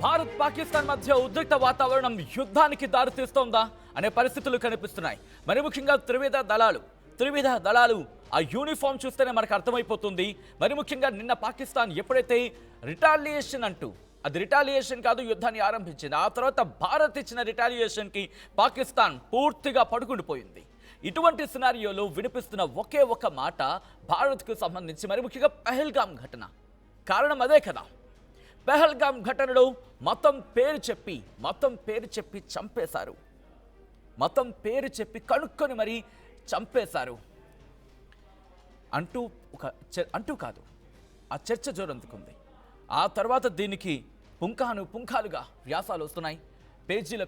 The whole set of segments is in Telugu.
భారత్ పాకిస్తాన్ మధ్య ఉద్రిక్త వాతావరణం యుద్ధానికి దారితీస్తోందా అనే పరిస్థితులు కనిపిస్తున్నాయి. మరి ముఖ్యంగా త్రివిధ దళాలు ఆ యూనిఫామ్ చూస్తేనే మనకు అర్థమైపోతుంది. మరి ముఖ్యంగా నిన్న పాకిస్తాన్ ఎప్పుడైతే రిటాలియేషన్ కాదు యుద్ధాన్ని ఆరంభించింది, ఆ తర్వాత భారత్ ఇచ్చిన రిటాలియేషన్కి పాకిస్తాన్ పూర్తిగా పడుకుండిపోయింది. ఇటువంటి సినారియోలో వినిపిస్తున్న ఒకే ఒక మాట భారత్కు సంబంధించి, మరి ముఖ్యంగా పహల్గామ్ ఘటన కారణం అదే కదా. పహల్గామ్ ఘటనలో మొత్తం పేరు చెప్పి చంపేశారు. మొత్తం పేరు చెప్పి కనుక్కొని మరీ చంపేశారు అంటూ కాదు, ఆ చర్చ జోరందుకుంది. ఆ తర్వాత దీనికి పుంఖాలుగా వ్యాసాలు వస్తున్నాయి, పేజీల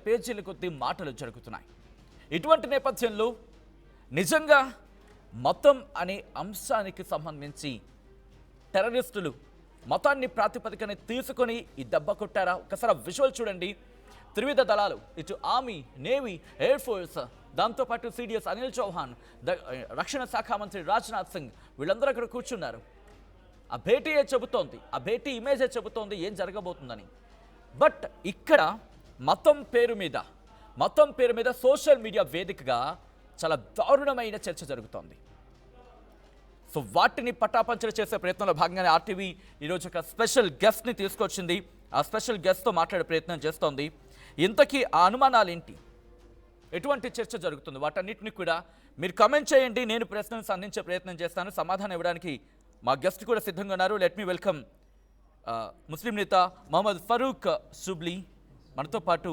కొద్దీ మాటలు జరుగుతున్నాయి. ఇటువంటి నేపథ్యంలో నిజంగా మతం అనే అంశానికి సంబంధించి టెర్రరిస్టులు మతాన్ని ప్రాతిపదికన తీసుకొని ఈ దెబ్బ కొట్టారా? ఒకసారి విజువల్ చూడండి. త్రివిధ దళాలు, ఇటు ఆర్మీ, నేవీ, ఎయిర్ ఫోర్స్, దాంతోపాటు సిడిఎస్ అనిల్ చౌహాన్, రక్షణ శాఖ మంత్రి రాజ్నాథ్ సింగ్, వీళ్ళందరూ అక్కడ కూర్చున్నారు. ఆ భేటీ ఇమేజే చెబుతోంది ఏం జరగబోతుందని. బట్ ఇక్కడ మతం పేరు మీద సోషల్ మీడియా వేదికగా చాలా దారుణమైన చర్చ జరుగుతోంది. సో వాటిని పటాపంచలు చేసే ప్రయత్నంలో భాగంగానే ఆర్టీవీ ఈరోజు ఒక స్పెషల్ గెస్ట్ని తీసుకొచ్చింది. ఆ స్పెషల్ గెస్ట్తో మాట్లాడే ప్రయత్నం చేస్తోంది. ఇంతకీ ఆ అనుమానాలు ఏంటి, ఎటువంటి చర్చ జరుగుతుంది, వాటన్నిటిని కూడా మీరు కమెంట్ చేయండి. నేను ప్రశ్నలు సంధించే ప్రయత్నం చేస్తాను. సమాధానం ఇవ్వడానికి మా గెస్ట్ కూడా సిద్ధంగా ఉన్నారు. లెట్ మీ వెల్కమ్ ముస్లిం నేత మొహమ్మద్ ఫరూక్ షుబ్లీ మనతో పాటు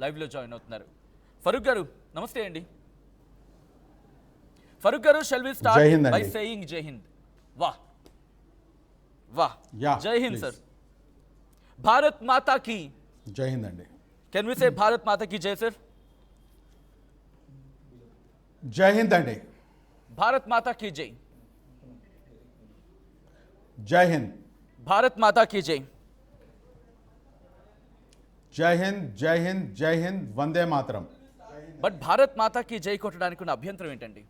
లైవ్లో జాయిన్ అవుతున్నారు. ఫరూక్ గారు నమస్తే అండి. ఫరూక్ గారు, shall we start by saying Jai Hind? Wah. Jai Hind, sir. Bharat Mata ki Jai Hind andi. Can we say Bharat Mata ki Jai, sir? Jai Hind andi. Bharat Mata ki Jai. Jai Hind. Bharat Mata ki Jai. Jai Hind, Jai Hind, Jai Hind, Vande Mataram. But Bharat Mata కి జై కొట్టడానికి ఉన్న అభ్యంతరం ఏంటండి?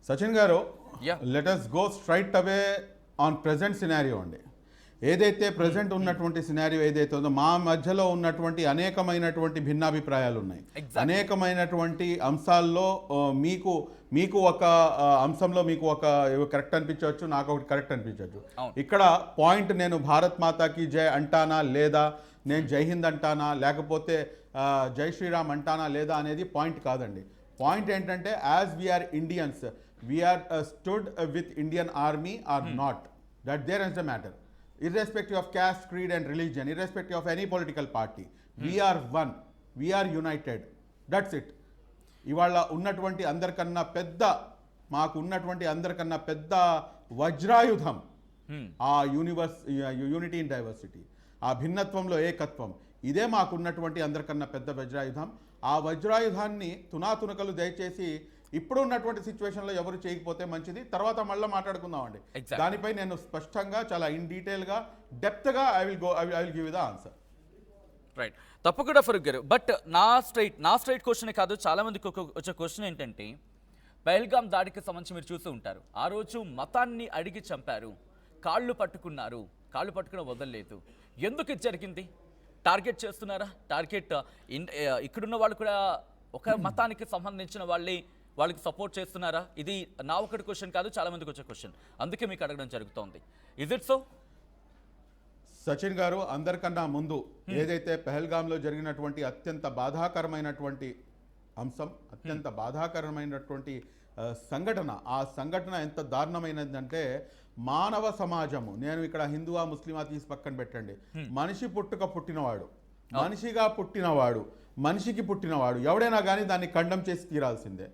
సచిన్ గారు, let us go straight away on present scenario అండి. ఏదైతే ప్రజెంట్ ఉన్నటువంటి సినారియో ఏదైతే ఉందో, మా మధ్యలో ఉన్నటువంటి అనేకమైనటువంటి భిన్నాభిప్రాయాలు ఉన్నాయి. అనేకమైనటువంటి అంశాల్లో మీకు ఒక అంశంలో మీకు ఒక కరెక్ట్ అనిపించవచ్చు, నాకు ఒకటి కరెక్ట్ అనిపించవచ్చు. ఇక్కడ పాయింట్, నేను భారత్ మాతాకి జై అంటానా లేదా, నేను జై హింద్ అంటానా, లేకపోతే జై శ్రీరామ్ అంటానా లేదా అనేది పాయింట్ కాదండి. పాయింట్ ఏంటంటే, as we are Indians, we are stood with Indian army or not, that there is the matter. Irrespective of caste, creed and religion, irrespective of any political party, we are one, we are united, that's it. ఇవాళ ఉన్నటువంటి అందరికన్నా పెద్ద వజ్రాయుధం ఆ యూనిటీ ఇన్ డైవర్సిటీ, ఆ భిన్నత్వంలో ఏకత్వం, ఇదే మాకున్నటువంటి అందరికన్నా పెద్ద వజ్రాయుధం. ఆ వజ్రాయుధాన్ని తునాతునకలు దయచేసి ఇప్పుడు ఉన్నటువంటి సిచ్యువేషన్లో ఎవరు చేయకపోతే మంచిది. తర్వాత మళ్ళీ మాట్లాడుకుందామండి దానిపై. నేను స్పష్టంగా చాలా ఇన్ డీటెయిల్గా డెప్త్గా I will give the answer. Right, తప్పకుండా ఫరూక్ గారు. బట్ నా స్ట్రైట్ క్వశ్చన్ కాదు, చాలా మందికి వచ్చే క్వశ్చన్ ఏంటంటే, పహల్గామ్ దాడికి సంబంధించి మీరు చూస్తూ ఉంటారు, ఆ రోజు మతాన్ని అడిగి చంపారు, కాళ్ళు పట్టుకుని వదలలేదు. ఎందుకు ఇది జరిగింది? టార్గెట్ చేస్తున్నారా? ఇక్కడున్న వాళ్ళు కూడా ఒక మతానికి సంబంధించిన వాళ్ళకి సపోర్ట్ చేస్తున్నారా? ఇది నా ఒకటి క్వశ్చన్ కాదు, చాలా మందికి వచ్చే క్వశ్చన్, అందుకే మీకు అడగడం జరుగుతోంది. Is it so? సచిన్ గారు, అందరికన్నా ముందు ఏదైతే పహల్గామ్లో జరిగినటువంటి అత్యంత బాధాకరమైనటువంటి అంశం, అత్యంత బాధాకరమైనటువంటి సంఘటన, ఆ సంఘటన ఎంత దారుణమైనదంటే, మానవ సమాజము, నేను ఇక్కడ హిందువా ముస్లిమా తీసి పక్కన పెట్టండి, పుట్టినవాడు, మనిషిగా పుట్టినవాడు, మనిషికి పుట్టినవాడు ఎవడైనా కానీ దాన్ని ఖండం చేసి తీరాల్సిందే.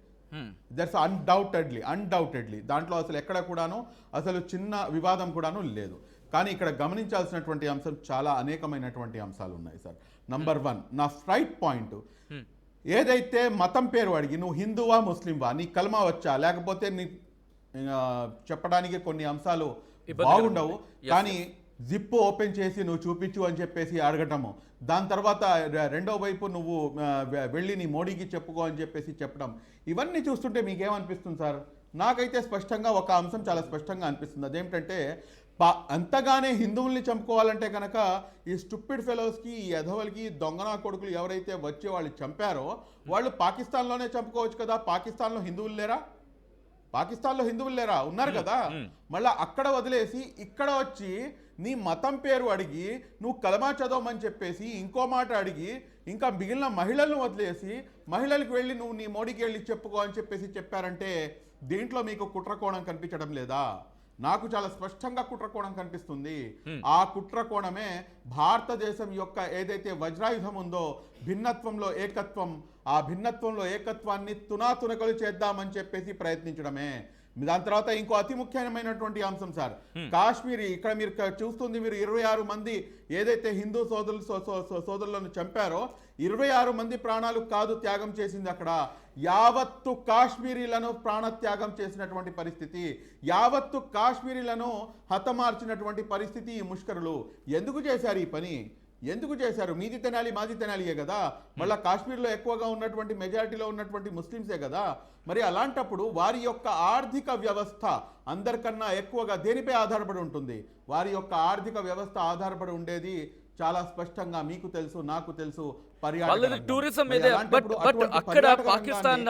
దట్స్ అన్డౌటెడ్లీ దాంట్లో అసలు ఎక్కడ కూడాను అసలు చిన్న వివాదం కూడాను లేదు. కానీ ఇక్కడ గమనించాల్సినటువంటి అంశం, చాలా అనేకమైనటువంటి అంశాలు ఉన్నాయి సార్. నంబర్ 1, నా స్ట్రైట్ పాయింట్, ఏదైతే మతం పేరు అడిగి, నువ్వు హిందువా ముస్లింవా, నీ కల్మా వచ్చా, లేకపోతే నీ చెప్పడానికి కొన్ని అంశాలు బాగుండవు, కానీ జిప్ ఓపెన్ చేసి నువ్వు చూపించు అని చెప్పేసి అడగటము, దాని తర్వాత రెండో వైపు నువ్వు వెళ్ళి నీ మోడీకి చెప్పుకో అని చెప్పేసి చెప్పడం, ఇవన్నీ చూస్తుంటే మీకేమనిపిస్తుంది సార్? నాకైతే స్పష్టంగా ఒక అంశం చాలా స్పష్టంగా అనిపిస్తుంది. అదేమిటంటే అంతగానే హిందువుల్ని చంపుకోవాలంటే కనుక ఈ స్టూపిడ్ ఫెలోస్కి, ఈ ఎధవలకి, దొంగనా కొడుకులు ఎవరైతే వచ్చి వాళ్ళు చంపారో వాళ్ళు పాకిస్తాన్లోనే చంపుకోవచ్చు కదా. పాకిస్తాన్లో హిందువులు లేరా? పాకిస్తాన్లో హిందువులు లేరా? ఉన్నారు కదా. మళ్ళీ అక్కడ వదిలేసి ఇక్కడ వచ్చి నీ మతం పేరు అడిగి నువ్వు కలమా చదవమని చెప్పేసి ఇంకో మాట అడిగి ఇంకా మిగిలిన మహిళలను వదిలేసి మహిళలకు వెళ్ళి నువ్వు నీ మోడీకి వెళ్ళి చెప్పుకో అని చెప్పేసి చెప్పారంటే దీంట్లో మీకు కుట్రకోణం కనిపించడం లేదా? నాకు చాలా స్పష్టంగా కుట్రకోణం కనిపిస్తుంది. ఆ కుట్రకోణమే భారతదేశం యొక్క ఏదైతే వజ్రాయుధం ఉందో భిన్నత్వంలో ఏకత్వం, ఆ భిన్నత్వంలో ఏకత్వాన్ని తునాతునకలు చేద్దామని చెప్పేసి ప్రయత్నించడమే. దాని తర్వాత ఇంకో అతి ముఖ్యమైనటువంటి అంశం సార్, కాశ్మీరీ. ఇక్కడ మీరు చూస్తుంది, మీరు 26 మంది ఏదైతే హిందూ సోదరులను చంపారో 26 మంది ప్రాణాలు కాదు త్యాగం చేసింది అక్కడ, యావత్తు కాశ్మీరీలను ప్రాణత్యాగం చేసినటువంటి పరిస్థితి, యావత్తు కాశ్మీరీలను హతమార్చినటువంటి పరిస్థితి ఈ ముష్కరులు. ఎందుకు చేశారు ఈ పని? ఎందుకు చేశారు? మీది తెనాలి మాది తెనాలియే కదా. మళ్ళీ కాశ్మీర్లో ఎక్కువగా ఉన్నటువంటి మెజారిటీలో ఉన్నటువంటి ముస్లిమ్సే కదా. మరి అలాంటప్పుడు వారి యొక్క ఆర్థిక వ్యవస్థ అందరికన్నా ఎక్కువగా దేనిపై ఆధారపడి ఉంటుంది? వారి యొక్క ఆర్థిక వ్యవస్థ ఆధారపడి ఉండేది చాలా స్పష్టంగా మీకు తెలుసు, నాకు తెలుసు, టూరిజం మీద. బట్ అక్కడ పాకిస్తాన్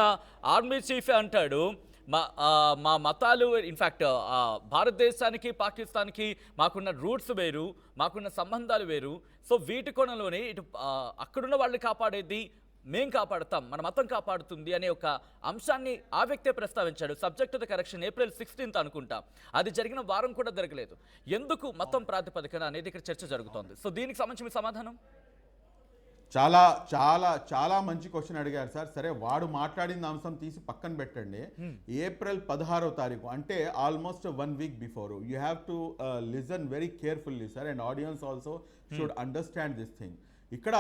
ఆర్మీ చీఫ్ అంటాడు, మా మతాలు ఇన్ఫ్యాక్ట్ భారతదేశానికి పాకిస్తాన్కి మాకున్న రూట్స్ వేరు, మాకున్న సంబంధాలు వేరు. సో వీటి కోణంలోనే ఇటు అక్కడున్న వాళ్ళని కాపాడేది మేం కాపాడుతాం, మన మతం కాపాడుతుంది అనే ఒక అంశాన్ని ఆ వ్యక్తే ప్రస్తావించాడు. Subject to the correction April 16th అనుకుంటా. అది జరిగిన వారం కూడా జరగలేదు. ఎందుకు మతం ప్రాతిపదికన అనేది ఇక్కడ చర్చ జరుగుతోంది. సో దీనికి సంబంధించి మీ సమాధానం? చాలా చాలా చాలా మంచి క్వశ్చన్ అడిగారు సార్. సరే, వాడు మాట్లాడిన అంశం తీసి పక్కన పెట్టండి. April 16వ తారీఖు అంటే almost 1 week before. You have to listen very carefully sir, and audience also should understand this thing. ఇక్కడ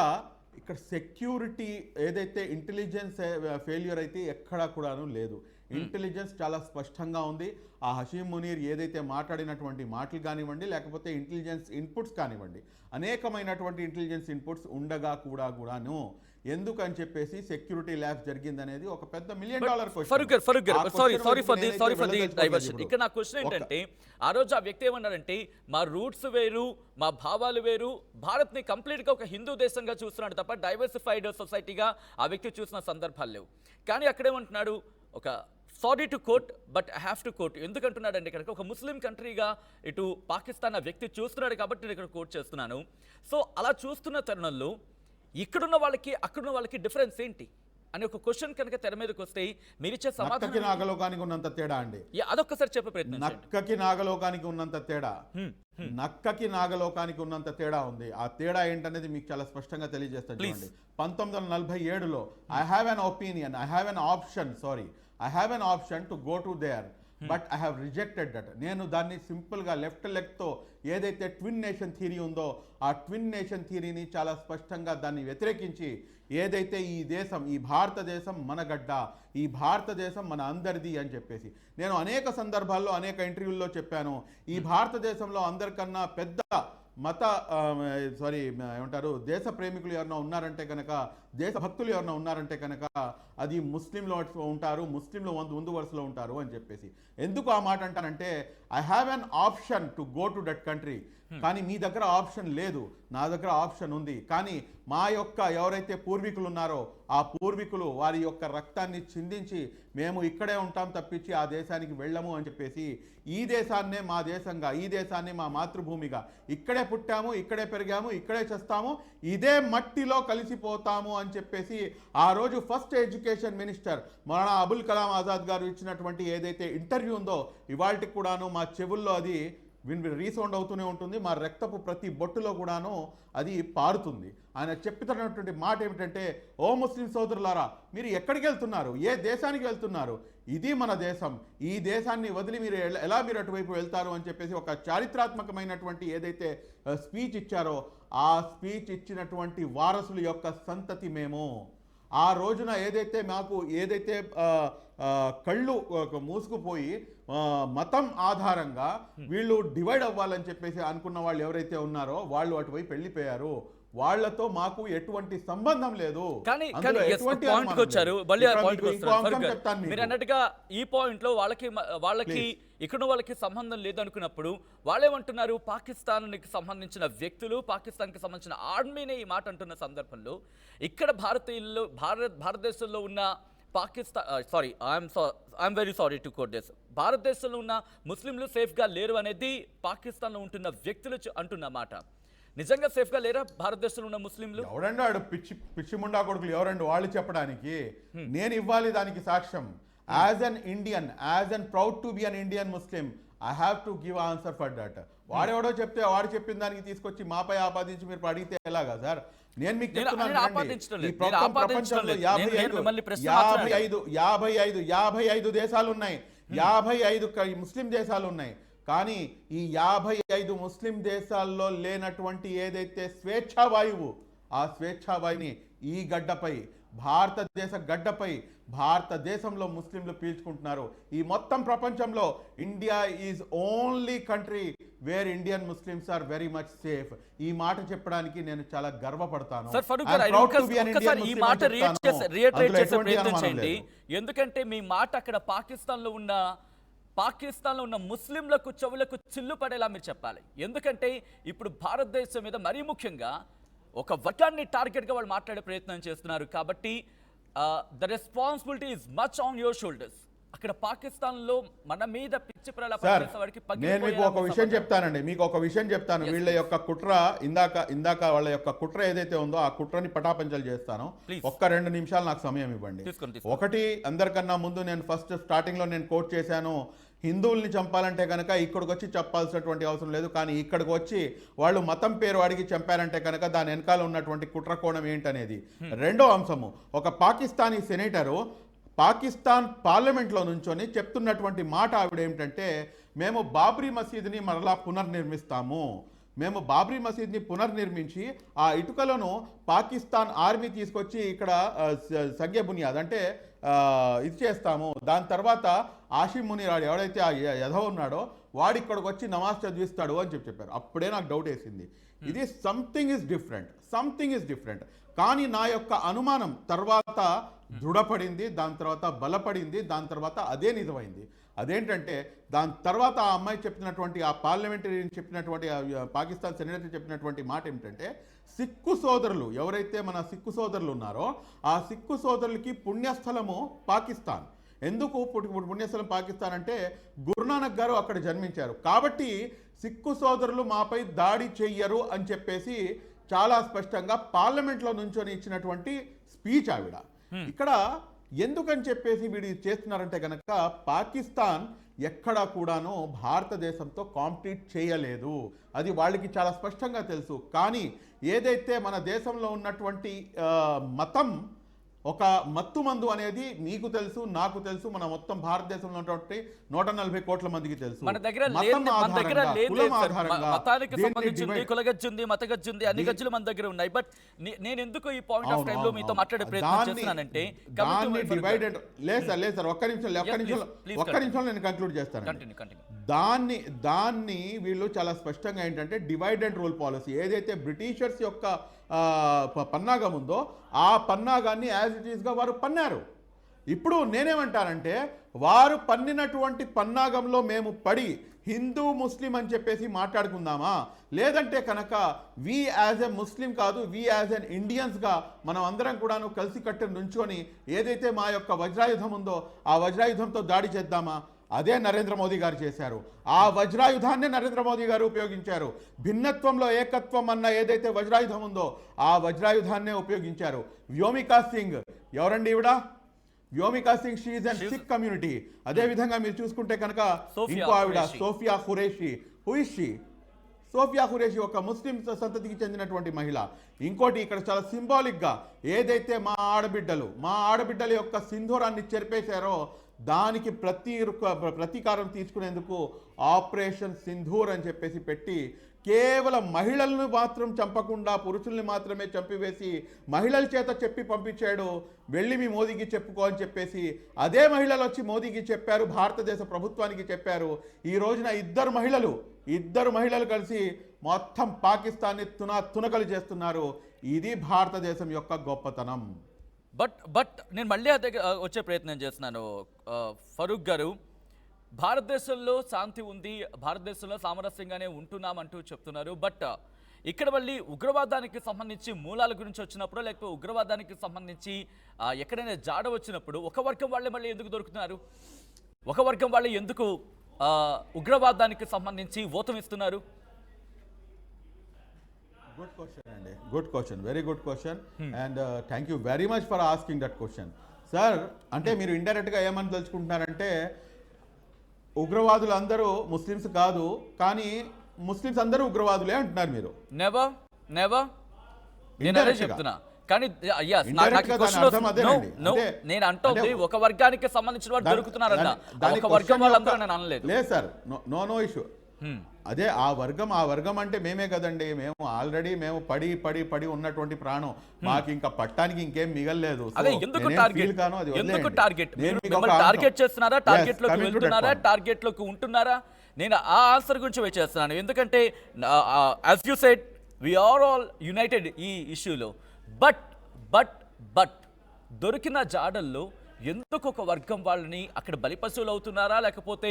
సెక్యూరిటీ ఏదైతే ఇంటెలిజెన్స్ ఫెయిల్యూర్ అయితే ఎక్కడా కూడాను లేదు. ఇంటెలిజెన్స్ చాలా స్పష్టంగా ఉంది. ఆ హషీం మునీర్ ఏదైతే మాట్లాడినటువంటి మాటలు కానివ్వండి, లేకపోతే ఇంటెలిజెన్స్ ఇన్పుట్స్ కానివ్వండి, అనేకమైనటువంటి ఇంటెలిజెన్స్ ఇన్పుట్స్ ఉండగా కూడాను ఎందుకని చెప్పేసి సెక్యూరిటీ ల్యాబ్స్ జరిగిందనేది ఒక పెద్ద $1 million క్వశ్చన్. ఇక్కడ నా క్వశ్చన్ ఏంటంటే, ఆ రోజు ఆ వ్యక్తి ఏమన్నారంటే మా రూట్స్ వేరు, మా భావాలు వేరు, భారత్ ని కంప్లీట్ గా ఒక హిందూ దేశంగా చూస్తున్నాడు తప్ప డైవర్సిఫైడ్ సొసైటీగా ఆ వ్యక్తి చూసిన సందర్భాలు లేవు. కానీ అక్కడేమంటున్నాడు, ఒక sorry to quote but I have to quote. ఎందుకంటున్నాడంటే కనుక ఒక ముస్లిం కంట్రీగా ఇటు పాకిస్తాన్ ఆ వ్యక్తి చూస్తున్నాడు కాబట్టి నేను ఇక్కడ కోట్ చేస్తున్నాను. సో అలా చూస్తున్న తరుణంలో ఇక్కడున్న వాళ్ళకి అక్కడున్న వాళ్ళకి డిఫరెన్స్ ఏంటి అని ఒక క్వశ్చన్ కనుక తెర మీదకి వస్తే మీరిచ్చే సమాధానం నాగలోకానికి ఉన్నంత తేడా అండి. అదొక్కసారి చెప్పే ప్రయత్నం. నక్కకి నాగలోకానికి ఉన్నంత తేడా, నక్కకి నాగలోకానికి ఉన్నంత తేడా ఉంది. ఆ తేడా ఏంటనేది మీకు చాలా స్పష్టంగా తెలియజేస్తాను. చూడండి, 1947లో I have an opinion, I have an option to go to there, but I have rejected that. నేను దాన్ని సింపుల్గా లెఫ్ట్ లెగ్తో ఏదైతే ట్విన్ నేషన్ థియరీ ఉందో ఆ ట్విన్ నేషన్ థియరీని చాలా స్పష్టంగా దాన్ని వ్యతిరేకించి ఏదైతే ఈ దేశం, ఈ భారతదేశం మన గడ్డ, ఈ భారతదేశం మన అందరిది అని చెప్పేసి నేను అనేక సందర్భాల్లో అనేక ఇంటర్వ్యూల్లో చెప్పాను. ఈ భారతదేశంలో అందరికన్నా పెద్ద ఏమంటారు, దేశ ప్రేమికులు ఎవరైనా ఉన్నారంటే కనుక, దేశభక్తులు ఎవరైనా ఉన్నారంటే కనుక అది ముస్లింలు ఉంటారు, ముస్లింలు ముందు వరుసలో ఉంటారు అని చెప్పేసి. ఎందుకు ఆ మాట అంటానంటే, I have an option to go to that country. కానీ మీ దగ్గర ఆప్షన్ లేదు, నా దగ్గర ఆప్షన్ ఉంది. కానీ మా యొక్క ఎవరైతే పూర్వీకులు ఉన్నారో ఆ పూర్వీకులు వారి యొక్క రక్తాన్ని చిందించి మేము ఇక్కడే ఉంటాం తప్పించి ఆ దేశానికి వెళ్ళము అని చెప్పేసి, ఈ దేశాన్నే మా దేశంగా, ఈ దేశాన్ని మా మాతృభూమిగా, ఇక్కడే పుట్టాము, ఇక్కడే పెరిగాము, ఇక్కడే చేస్తాము, ఇదే మట్టిలో కలిసిపోతాము అని చెప్పేసి ఆ రోజు first education minister Maulana Abul Kalam Azad గారు ఇచ్చినటువంటి ఏదైతే ఇంటర్వ్యూ ఉందో ఇవాళకి కూడాను మా చెవుల్లో అది రీసౌండ్ అవుతూనే ఉంటుంది, మా రక్తపు ప్రతి బొట్టులో కూడాను అది పారుతుంది. ఆయన చెప్తున్నటువంటి మాట ఏమిటంటే, ఓ ముస్లిం సోదరులారా, మీరు ఎక్కడికి వెళ్తున్నారు, ఏ దేశానికి వెళ్తున్నారు, ఇది మన దేశం, ఈ దేశాన్ని వదిలి మీరు ఎలా మీరు అటువైపు వెళ్తారు అని చెప్పేసి ఒక చారిత్రాత్మకమైనటువంటి ఏదైతే స్పీచ్ ఇచ్చారో ఆ స్పీచ్ ఇచ్చినటువంటి వారసుల యొక్క సంతతి మేము. ఆ రోజున ఏదైతే మాకు ఏదైతే కళ్ళు మూసుకుపోయి మతం ఆధారంగా వీళ్ళు డివైడ్ అవ్వాలని చెప్పేసి అనుకున్న వాళ్ళు ఎవరైతే ఉన్నారో వాళ్ళు అటువైపు వెళ్ళిపోయారు. వాళ్ళతో మాకు ఎటువంటి సంబంధం లేదు. కానీ అందులో yes, ఎటువంటి point కి అనుమానం వచ్చారు. లేదు. మళ్ళీ ఆ ఇక్కడ point కి మీకు ఇంకో వస్తున్నారు. అంశం ఫరూక్ గారు, చెప్తాను మీకు. మీరు అన్నట్టుగా ఈ పాయింట్ లో వాళ్ళకి ఇక్కడ వాళ్ళకి సంబంధం లేదనుకున్నప్పుడు వాళ్ళేమంటున్నారు, పాకిస్తాన్కి సంబంధించిన వ్యక్తులు, పాకిస్తాన్కి సంబంధించిన ఆర్మీనే ఈ మాట అంటున్న సందర్భంలో ఇక్కడ భారతదేశంలో ఉన్న I'm very sorry to quote this, భారతదేశంలో ఉన్న ముస్లింలు సేఫ్గా లేరు అనేది పాకిస్తాన్లో ఉంటున్న వ్యక్తులు అంటున్న మాట. నిజంగా సేఫ్గా లేరా భారతదేశంలో ఉన్న ముస్లింలు? ఎవడండి వాడు పిచ్చి ముండా కొడుకులు ఎవరండి వాళ్ళు చెప్పడానికి? నేను ఇవ్వాలి దానికి సాక్ష్యం. As an Indian, as an proud to be an Indian Muslim, I have to give answer for that. వాడెవడో చెప్తే వాడు చెప్పిన దానికి తీసుకొచ్చి మాపై ఆపాదించి మీరు అడిగితే ఎలాగా సార్? నేను మీకు చెప్తున్నాను, 55 దేశాలు ఉన్నాయి, 55 ముస్లిం దేశాలు ఉన్నాయి. కానీ ఈ 55 ముస్లిం దేశాల్లో లేనటువంటి ఏదైతే స్వేచ్ఛావాయువు, ఆ స్వేచ్ఛావాయుని ఈ గడ్డపై, భారతదేశ గడ్డపై, భారతదేశంలో ముస్లింలు పీల్చుకుంటున్నారు. ఈ మొత్తం ప్రపంచంలో India is only country where Indian Muslims are very much safe. ఈ మాట చెప్పడానికి నేను చాలా గర్వపడతాను. ఈ మాట రీఇటరేట్ చేసే ప్రయత్నం చేయండి. ఎందుకంటే మీ మాట అక్కడ పాకిస్తాన్లో ఉన్న ముస్లింలకు చెవులకు చిల్లు పడేలా మీరు చెప్పాలి. ఎందుకంటే ఇప్పుడు భారతదేశం మీద మరీ ముఖ్యంగా ఒక వర్గాన్ని టార్గెట్గా వాళ్ళు మాట్లాడే ప్రయత్నం చేస్తున్నారు. కాబట్టి the responsibility is much on your shoulders. అక్కడ పాకిస్తాన్లో మన మీద పిచ్చి ప్రలాపాడికి నేను మీకు ఒక విషయం చెప్తానండి, మీకు ఒక విషయం చెప్తాను. వీళ్ళ యొక్క కుట్ర ఇందాక వాళ్ళ యొక్క కుట్ర ఏదైతే ఉందో ఆ కుట్రని పటాపంచలు చేస్తాను. ఒక్క 2 నిమిషాలు నాకు సమయం ఇవ్వండి. ఒకటి, అందరికన్నా ముందు నేను ఫస్ట్ స్టార్టింగ్ లో నేను కోట్ చేశాను, హిందువుల్ని చంపాలంటే కనుక ఇక్కడికి వచ్చి చెప్పాల్సినటువంటి అవసరం లేదు, కానీ ఇక్కడికి వచ్చి వాళ్ళు మతం పేరు అడిగి చంపారంటే కనుక దాని వెనకాల ఉన్నటువంటి కుట్ర కోణం ఏంటనేది. రెండో అంశము, ఒక పాకిస్తానీ సెనేటరు పాకిస్తాన్ పార్లమెంట్లో నుంచొని చెప్తున్నటువంటి మాట ఆవిడ ఏమిటంటే, మేము బాబ్రీ మసీదుని మరలా పునర్నిర్మిస్తాము, మేము బాబ్రీ మసీద్ని పునర్నిర్మించి ఆ ఇటుకలను పాకిస్తాన్ ఆర్మీ తీసుకొచ్చి ఇక్కడ సగ్య బునియాద్ అంటే ఇది చేస్తాము, దాని తర్వాత ఆషిమ్ మునిరాడు ఎవడైతే ఆ యధవ ఉన్నాడో వాడు ఇక్కడికి వచ్చి నమాజ్ చదివిస్తాడు అని చెప్పారు. అప్పుడే నాకు డౌట్ వేసింది, ఇది సంథింగ్ ఇస్ డిఫరెంట్. కానీ నా యొక్క అనుమానం తర్వాత దృఢపడింది, దాని తర్వాత బలపడింది, దాని తర్వాత అదే నిజమైంది. అదేంటంటే దాని తర్వాత ఆ అమ్మాయి చెప్పినటువంటి, ఆ పార్లమెంటరీని చెప్పినటువంటి, పాకిస్తాన్ సెనేటర్ చెప్పినటువంటి మాట ఏమిటంటే, సిక్కు సోదరులు ఎవరైతే మన సిక్కు సోదరులు ఉన్నారో ఆ సిక్కు సోదరులకి పుణ్యస్థలము పాకిస్తాన్. ఎందుకు పుణ్యస్థలం పాకిస్తాన్ అంటే గురునానక్ గారు అక్కడ జన్మించారు కాబట్టి సిక్కు సోదరులు మాపై దాడి చెయ్యరు అని చెప్పేసి చాలా స్పష్టంగా పార్లమెంట్లో నుంచొని ఇచ్చినటువంటి స్పీచ్ ఆవిడ. ఇక్కడ ఎందుకని చెప్పేసి వీడు చేస్తున్నారంటే కనుక పాకిస్తాన్ ఎక్కడా కూడాను భారతదేశంతో కాంపీట్ చేయలేదు, అది వాళ్ళకి చాలా స్పష్టంగా తెలుసు. కానీ ఏదైతే మన దేశంలో ఉన్నటువంటి మతం, ఒక మత్తు మందు అనేది మీకు తెలుసు, నాకు తెలుసు, మన మొత్తం భారతదేశంలో ఉన్నటువంటి 140 కోట్ల మందికి తెలుసు. మన దగ్గర కులగజ్జుంది, మతగజ్జుంది, అన్ని గజ్జులు మన దగ్గర ఉన్నాయి. బట్ నేను ఎందుకు ఈ పాయింట్ ఆఫ్ టైం లో మీతో మాట్లాడే ప్రయత్నం చేస్తున్నానంటే, లేదు సార్, ఒక్క నిమిషం నేను కంక్లూడ్ చేస్తాను. దాన్ని వీళ్ళు చాలా స్పష్టంగా ఏంటంటే డివైడ్ అండ్ రూల్ పాలసీ, ఏదైతే బ్రిటిషర్స్ యొక్క పన్నాగం ఉందో ఆ పన్నాగాన్ని యాజ్ ఇట్ ఈస్గా వారు పన్నారు. ఇప్పుడు నేనేమంటానంటే, వారు పన్నినటువంటి పన్నాగంలో మేము పడి హిందూ ముస్లిం అని చెప్పేసి మాట్లాడుకుందామా, లేదంటే కనుక వి యాజ్ ఎ ముస్లిం కాదు, వి యాజ్ ఎన్ ఇండియన్స్గా మనం అందరం కూడాను కలిసి కట్టి నుంచొని ఏదైతే మా యొక్క వజ్రాయుధం ఉందో ఆ వజ్రాయుధంతో దాడి చేద్దామా? అదే నరేంద్ర మోదీ గారు చేశారు. ఆ వజ్రాయుధాన్నే నరేంద్ర మోదీ గారు ఉపయోగించారు. భిన్నత్వంలో ఏకత్వం అన్న ఏదైతే వజ్రాయుధం ఉందో ఆ వజ్రాయుధాన్నే ఉపయోగించారు. వ్యోమికా సింగ్ ఎవరండి ఈవిడ? Vyomika Singh, she is and Sikh community. అదే విధంగా మీరు చూసుకుంటే కనుక ఇంకో ఆవిడ సోఫియా ఖురేషి. సోఫియా ఖురేషి ఒక ముస్లిం సంతతికి చెందినటువంటి మహిళ. ఇంకోటి ఇక్కడ చాలా సింబాలిక్గా ఏదైతే మా ఆడబిడ్డల యొక్క సింధూరాన్ని చెరిపేశారో దానికి ప్రతీకారం తీసుకునేందుకు ఆపరేషన్ సింధూర్ అని చెప్పేసి పెట్టి కేవలం మహిళలను మాత్రం చంపకుండా పురుషుల్ని మాత్రమే చంపివేసి మహిళల చేత చెప్పి పంపించాడు, వెళ్ళి మీ మోదీకి చెప్పుకో అని చెప్పేసి. అదే మహిళలు వచ్చి మోదీకి చెప్పారు, భారతదేశ ప్రభుత్వానికి చెప్పారు. ఈ రోజున ఇద్దరు మహిళలు కలిసి మొత్తం పాకిస్తాన్ని తునకలు చేస్తున్నారు. ఇది భారతదేశం యొక్క గొప్పతనం. బట్ నేను మళ్ళీ అదే వచ్చే ప్రయత్నం చేస్తున్నాను. ఫరూక్ గారు, భారతదేశంలో శాంతి ఉంది, భారతదేశంలో సామరస్యంగానే ఉంటున్నామంటూ చెప్తున్నారు. బట్ ఇక్కడ మళ్ళీ ఉగ్రవాదానికి సంబంధించి మూలాల గురించి వచ్చినప్పుడు, లేకపోతే ఉగ్రవాదానికి సంబంధించి ఎక్కడైనా జాడ వచ్చినప్పుడు ఒక వర్గం వాళ్ళే మళ్ళీ ఎందుకు దొరుకుతున్నారు? ఒక వర్గం వాళ్ళు ఎందుకు ఉగ్రవాదానికి సంబంధించి ఓతం ఇస్తున్నారు? గుడ్ క్వశ్చన్ అండి, good question, very good question. And thank you very much for asking that question. Sir, అంటే మీరు ఇండైరెక్ట్గా ఏమని తెలుసుకుంటున్నారంటే ఉగ్రవాదులు అందరూ ముస్లిమ్స్ కాదు, కానీ ముస్లిమ్స్ అందరూ ఉగ్రవాదులే అంటున్నారు మీరు. నెవర్ నెవర్, నేను అదే చెప్తున్నా. కానీ నేను అంటుంది ఒక వర్గానికి సంబంధించిన వాడు దొరుకుతున్నారన్న, ఒక వర్గం వాళ్ళందరూ నేను అనలేదు. లేదు సార్, నో ఇష్యూ. అదే ఆ వర్గం అంటే మేమే కదండి. మేము ఆల్రెడీ పడి పడి పడి ఉన్నటువంటి ప్రాణం మాకు ఇంకా పట్టానికి ఇంకేం మిగలలేదు. అదే ఎందుకు టార్గెట్, ఎందుకు టార్గెట్? టార్గెట్ చేస్తున్నారా? టార్గెట్ లోకి వెళ్తున్నారా? టార్గెట్ లోకి ఉంటున్నారా? నేను ఆ ఆన్సర్ గురించి వెయిట్ చేస్తున్నాను. ఎందుకంటే as you said we are all united ఈ ఇష్యూలో. బట్ దొరికిన జాడల్లో ఎందుకు ఒక వర్గం వాళ్ళని అక్కడ బలిపశువులు అవుతున్నారా? లేకపోతే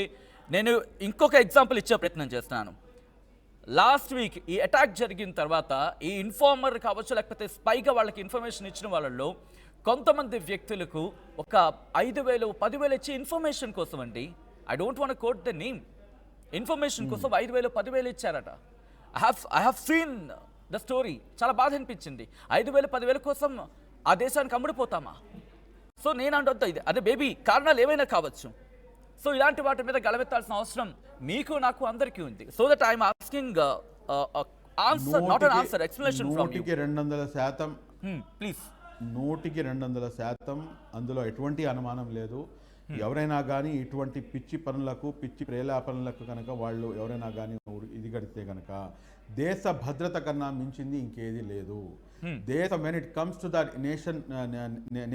నేను ఇంకొక ఎగ్జాంపుల్ ఇచ్చే ప్రయత్నం చేస్తున్నాను. లాస్ట్ వీక్ ఈ అటాక్ జరిగిన తర్వాత ఈ ఇన్ఫార్మర్ కావచ్చు, లేకపోతే స్పైగా వాళ్ళకి ఇన్ఫర్మేషన్ ఇచ్చిన వాళ్ళల్లో కొంతమంది వ్యక్తులకు ఒక 5,000 10,000 ఇచ్చే ఇన్ఫర్మేషన్ కోసం అండి. I don't want quote the name. Information కోసం 5,000 10,000 ఇచ్చారట. I have seen the story. చాలా బాధ అనిపించింది. 5,000 10,000 కోసం ఆ దేశానికి అమ్ముడిపోతామా? సో నేను అంటొద్దా ఇది అదే బేబీ, కారణాలు ఏమైనా కావచ్చు. సో ఇలాంటి వాటి మీద గలవెత్తాల్సిన అవసరం మీకు నాకు అందరికీ ఉంది. So that I'm asking answer, not an answer, explanation from you. 200% please. 200% అందులో ఎటువంటి అనుమానం లేదు. ఎవరైనా కానీ ఇటువంటి పిచ్చి పనులకు, పిచ్చి ప్రేలాపనలకు కనుక వాళ్ళు ఎవరైనా కానీ ఇది కడితే కనుక దేశ భద్రత కన్నా మించింది ఇంకేది లేదు. దేశం, when it comes to that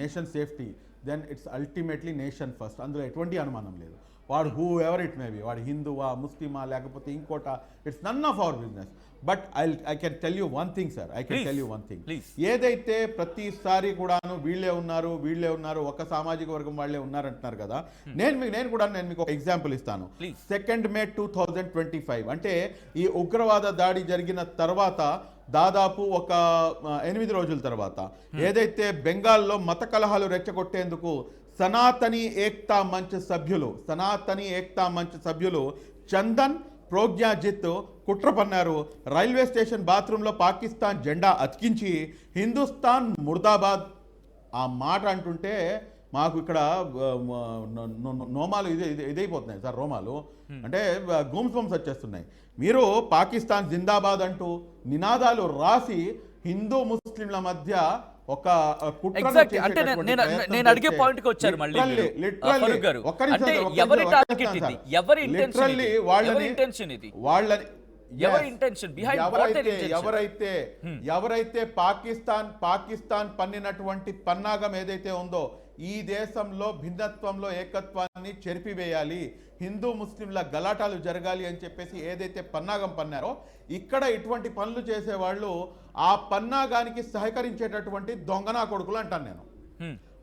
nation safety, then it's ultimately nation first. అందులో ఎటువంటి అనుమానం లేదు. వాడు whoever it may be, వాడు హిందువా, ముస్లిమా, లేకపోతే ఇంకోట, it's none of our business. But I can tell you one thing sir, I can tell you one thing. ఏదైతే ప్రతిసారి కూడాను వీళ్ళే ఉన్నారు, ఒక సామాజిక వర్గం వాళ్ళే ఉన్నారంటున్నారు కదా, నేను మీకు ఒక ఎగ్జాంపుల్ ఇస్తాను. 2 May 2025 అంటే ఈ ఉగ్రవాద దాడి జరిగిన తర్వాత దాదాపు ఒక 8 రోజుల తర్వాత ఏదైతే బెంగాల్లో మత కలహాలు రెచ్చగొట్టేందుకు సనాతనీ ఏక్తా మంచ్ సభ్యులు చందన్, ప్రోజ్ఞాజిత్ కుట్ర పన్నారు. రైల్వే స్టేషన్ బాత్రూంలో పాకిస్తాన్ జెండా అతికించి హిందుస్థాన్ ముర్దాబాద్ ఆ మాట అంటుంటే మాకు ఇక్కడ నోమాలు ఇదైపోతున్నాయి సార్, రోమాలు అంటే గూమ్స్ బంప్స్ వచ్చేస్తున్నాయి. మీరు పాకిస్తాన్ జిందాబాద్ అంటూ నినాదాలు రాసి హిందూ ముస్లింల మధ్య ఒక నేను అడిగే పాయింట్ కి వచ్చారు మళ్ళీ. ఎవరైతే పాకిస్తాన్ పన్నినటువంటి పన్నాగం ఏదైతే ఉందో, ఈ దేశంలో భిన్నత్వంలో ఏకత్వాన్ని చెరిపివేయాలి, హిందూ ముస్లింల గలాటాలు జరగాలి అని చెప్పేసి ఏదైతే పన్నాగం పన్నారో, ఇక్కడ ఇటువంటి పనులు చేసేవాళ్ళు ఆ పన్నాగానికి సహకరించేటటువంటి దొంగనా కొడుకులు అంటాను నేను.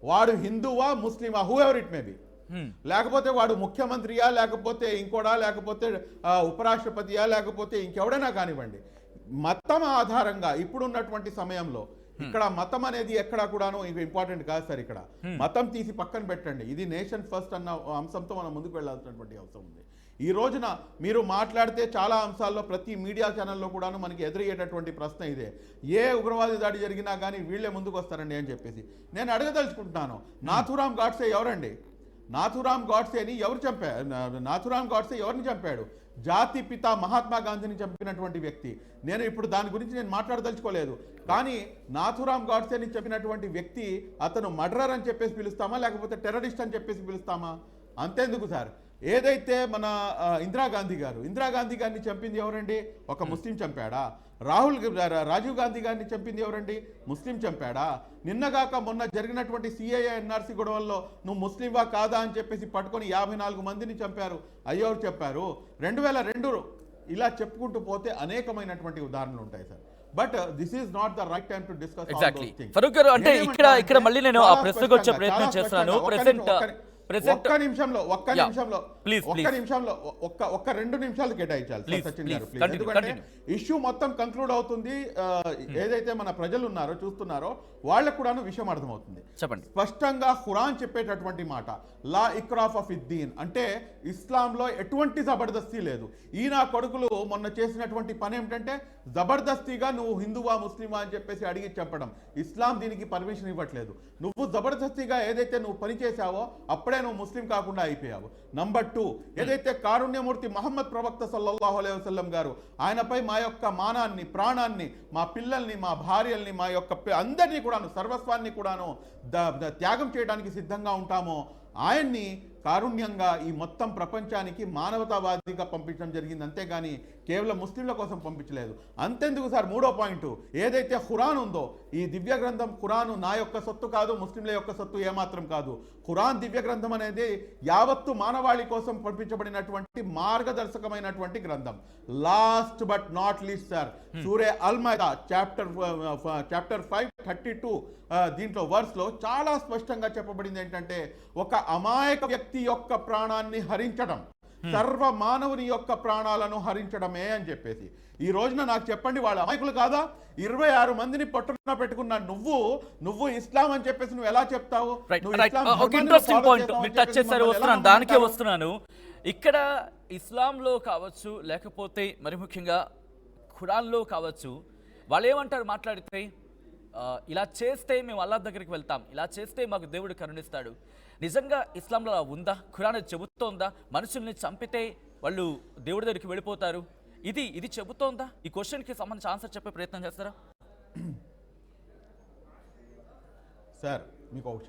వాడు హిందువా, ముస్లిమా, whoever it may be, లేకపోతే వాడు ముఖ్యమంత్రియా, లేకపోతే ఇంకోడా, లేకపోతే ఉపరాష్ట్రపతియా, లేకపోతే ఇంకెవడైనా కానివ్వండి, మతం ఆధారంగా ఇప్పుడున్నటువంటి సమయంలో ఇక్కడ మతం అనేది ఎక్కడా కూడాను ఇంపార్టెంట్ కాదు సార్. ఇక్కడ మతం తీసి పక్కన పెట్టండి. ఇది నేషన్ ఫస్ట్ అన్న అంశంతో మనం ముందుకు వెళ్ళాల్సినటువంటి అవసరం ఉంది. ఈ రోజున మీరు మాట్లాడితే చాలా అంశాల్లో ప్రతి మీడియా ఛానల్లో కూడాను మనకి ఎదురయ్యేటటువంటి ప్రశ్న ఇదే, ఏ ఉగ్రవాది దాడి జరిగినా కానీ వీళ్ళే ముందుకు వస్తారండి అని చెప్పేసి. నేను అడగదలుచుకుంటున్నాను, నాథూరామ్ గాడ్సే ఎవరండి? నాథూరామ్ గాడ్సేని ఎవరు చంపారు? నాథూరామ్ గాడ్సే ఎవరిని చంపాడు? జాతి పిత మహాత్మా గాంధీని చంపినటువంటి వ్యక్తి. నేను ఇప్పుడు దాని గురించి నేను మాట్లాడదలుచుకోలేదు. కానీ నాథూరామ్ గాడ్సేని చంపినటువంటి వ్యక్తి అతను మర్డరర్ అని చెప్పేసి పిలుస్తామా, లేకపోతే టెర్రరిస్ట్ అని చెప్పేసి పిలుస్తామా? అంతేందుకు సార్, ఏదైతే మన ఇందిరాగాంధీ గారిని చంపింది ఎవరండి? ఒక ముస్లిం చంపాడా? రాజీవ్ గాంధీ గారిని చంపింది ఎవరండి? ముస్లిం చంపాడా? నిన్నగాక మొన్న జరిగినటువంటి సిఐఏ ఎన్ఆర్సీ గొడవల్లో నువ్వు ముస్లింవా కాదా అని చెప్పేసి పట్టుకొని 54 మందిని చంపారు. అయ్యోరు చెప్పారు. 2002 ఇలా చెప్పుకుంటూ పోతే అనేకమైనటువంటి ఉదాహరణలు ఉంటాయి sir. But this is not the right time to discuss exactly. Farooq గారు, అంటే ఇక్కడ మళ్ళీ నేను ఆ ప్రశ్నకు వచ్చే ప్రయత్నం చేస్తున్నాను. ఒక్క నిమిషంలో ప్లీజ్ ఒక్క 2 నిమిషాలు కేటాయించాలి Please, సచిన్ please, గారు ప్లీజ్. continue, ఎందుకంటే continue. ఇష్యూ మొత్తం కంక్లూడ్ అవుతుంది. ఏదైతే మన ప్రజలు ఉన్నారో చూస్తున్నారో వాళ్ళకు కూడాను విషయం అర్థమవుతుంది. చెప్పండి. స్పష్టంగా ఖురాన్ చెప్పేటటువంటి మాట లా ఇక్రాఫ్ ఆఫ్ ఇద్దీన్, అంటే ఇస్లాంలో ఎటువంటి జబర్దస్తీ లేదు. ఈయన కొడుకులు మొన్న చేసినటువంటి పని ఏమిటంటే జబర్దస్తిగా నువ్వు హిందువా ముస్లిమా అని చెప్పేసి అడిగి చెప్పడం. ఇస్లాం దీనికి పర్మిషన్ ఇవ్వట్లేదు. నువ్వు జబర్దస్తిగా ఏదైతే నువ్వు పని చేశావో అప్పుడే నువ్వు ముస్లిం కాకుండా అయిపోయావు. నంబర్ 2, ఏదైతే కారుణ్యమూర్తి మహమ్మద్ ప్రవక్త సల్లల్లాహు అలైహి వసల్లం గారు ఆయనపై మా యొక్క మానాన్ని, ప్రాణాన్ని, మా పిల్లల్ని, మా భార్యల్ని, మా యొక్క అందరినీ కూడాను, సర్వస్వాన్ని కూడాను త్యాగం చేయడానికి సిద్ధంగా ఉంటామో ఆయన్ని కారుణ్యంగా ఈ మొత్తం ప్రపంచానికి మానవతావాదిగా పంపించడం జరిగింది, అంతేగాని కేవలం ముస్లింల కోసం పంపించలేదు. అంతెందుకు సార్, 3వ పాయింట్, ఏదైతే ఖురాన్ ఉందో ఈ దివ్య గ్రంథం ఖురాను నా యొక్క సొత్తు కాదు, ముస్లింల యొక్క సొత్తు ఏమాత్రం కాదు. ఖురాన్ దివ్య గ్రంథం అనేది యావత్తు మానవాళి కోసం పంపించబడినటువంటి మార్గదర్శకమైనటువంటి గ్రంథం. Last but not least sir, సూరే అల్ మైదా చాప్టర్ 5:32 దీంట్లో వర్స్లో చాలా స్పష్టంగా చెప్పబడింది ఏంటంటే ఒక అమాయక వ్యక్తి యొక్క ప్రాణాన్ని హరించడం సర్వ మానవుని యొక్క ప్రాణాలను హరించడమే అని చెప్పేసి. ఈ రోజున నాకు చెప్పండి, వాళ్ళ అమాయకులు కాదా? 26 మందిని పట్టున పెట్టుకున్న నువ్వు ఇస్లాం అని చెప్పేసి నువ్వు ఎలా చెప్తావు? దానికే వస్తున్నాను. ఇక్కడ ఇస్లాంలో కావచ్చు, లేకపోతే మరి ముఖ్యంగా ఖురాన్లో కావచ్చు, వాళ్ళు ఏమంటారు మాట్లాడితే, ఇలా చేస్తే మేము అల్లాహ్ దగ్గరికి వెళ్తాం, ఇలా చేస్తే మాకు దేవుడు కరుణిస్తాడు. నిజంగా ఇస్లాంలో అలా ఉందా? ఖురాన్ చెబుతోందా మనుషుల్ని చంపితే వాళ్ళు దేవుడి దగ్గరికి వెళ్ళిపోతారు? ఇది చెబుతోందా? ఈ క్వశ్చన్కి సంబంధించి ఆన్సర్ చెప్పే ప్రయత్నం చేస్తారా? సార్ మీకు ఒక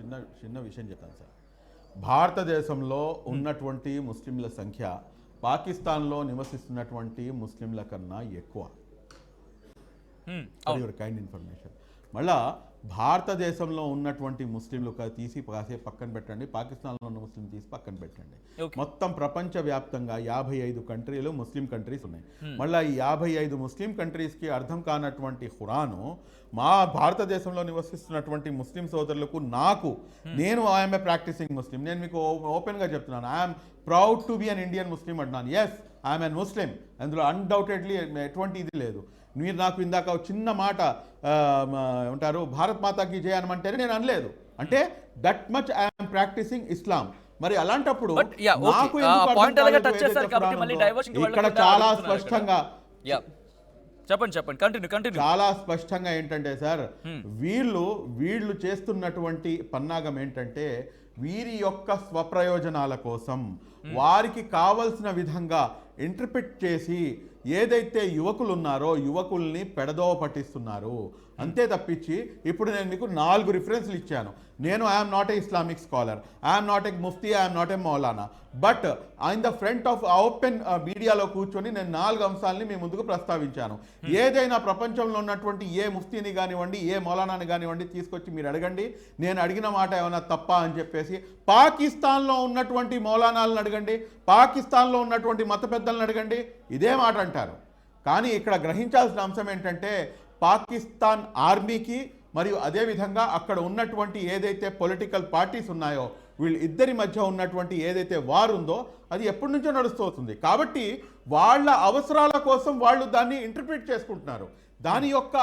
చిన్న విషయం చెప్తాను సార్. భారతదేశంలో ఉన్నటువంటి ముస్లింల సంఖ్య పాకిస్తాన్లో నివసిస్తున్నటువంటి ముస్లింల కన్నా ఎక్కువ. Kind information. మళ్ళా భారతదేశంలో ఉన్నటువంటి ముస్లింలు తీసి కాసేపు పక్కన పెట్టండి, పాకిస్తాన్లో ఉన్న ముస్లిం తీసి పక్కన పెట్టండి. మొత్తం ప్రపంచ వ్యాప్తంగా 55 కంట్రీలు ముస్లిం కంట్రీస్ ఉన్నాయి. మళ్ళీ ఈ 55 ముస్లిం కంట్రీస్కి అర్థం కానటువంటి ఖురాను మా భారతదేశంలో నివసిస్తున్నటువంటి ముస్లిం సోదరులకు నేను ఐఎమ్ ఏ ప్రాక్టీసింగ్ ముస్లిం, నేను మీకు ఓపెన్గా చెప్తున్నాను, I'm proud to be an Indian Muslim అంటున్నాను. ఎస్, ఐఎమ్ ఎన్ ముస్లిం, అందులో అన్డౌటెడ్లీ ఎటువంటి ఇది లేదు. మీరు నాకు ఇందాక చిన్న మాట ఉంటారు భారత్ మాతాకి జయ అనమంటే నేను అనలేదు, అంటే దట్ మచ్ ఐఎమ్ ప్రాక్టీసింగ్ ఇస్లాం. మరి అలాంటప్పుడు ఇక్కడ చాలా స్పష్టంగా చాలా స్పష్టంగా ఏంటంటే సార్, వీళ్ళు చేస్తున్నటువంటి పన్నాగం ఏంటంటే వీరి యొక్క స్వప్రయోజనాల కోసం వారికి కావలసిన విధంగా ఇంటర్ప్రిట్ చేసి ఏదైతే యువకులు ఉన్నారో యువకుల్ని పెడదోవ పట్టిస్తున్నారు. అంతే తప్పించి ఇప్పుడు నేను మీకు 4 రిఫరెన్స్లు ఇచ్చాను. నేను I'm not a Islamic scholar, I'm not a Mufti, I'm not a Maulana, but in the front of open మీడియాలో కూర్చొని నేను 4 అంశాలని మీ ముందుకు ప్రస్తావించాను. ఏదైనా ప్రపంచంలో ఉన్నటువంటి ఏ ముఫ్తీని కానివ్వండి, ఏ మౌలానాని కానివ్వండి తీసుకొచ్చి మీరు అడగండి, నేను అడిగిన మాట ఏమైనా తప్ప అని చెప్పేసి. పాకిస్తాన్లో ఉన్నటువంటి మౌలానాలను అడగండి, పాకిస్తాన్లో ఉన్నటువంటి మత పెద్దలను అడగండి, ఇదే మాట అంటారు. కానీ ఇక్కడ గ్రహించాల్సిన అంశం ఏంటంటే పాకిస్తాన్ ఆర్మీకి మరియు అదేవిధంగా అక్కడ ఉన్నటువంటి ఏదైతే పొలిటికల్ పార్టీస్ ఉన్నాయో వీళ్ళిద్దరి మధ్య ఉన్నటువంటి ఏదైతే వార్ ఉందో అది ఎప్పటి నుంచో నడుస్తూ వస్తుంది. కాబట్టి వాళ్ళ అవసరాల కోసం వాళ్ళు దాన్ని ఇంటర్ప్రిట్ చేసుకుంటున్నారు. దాని యొక్క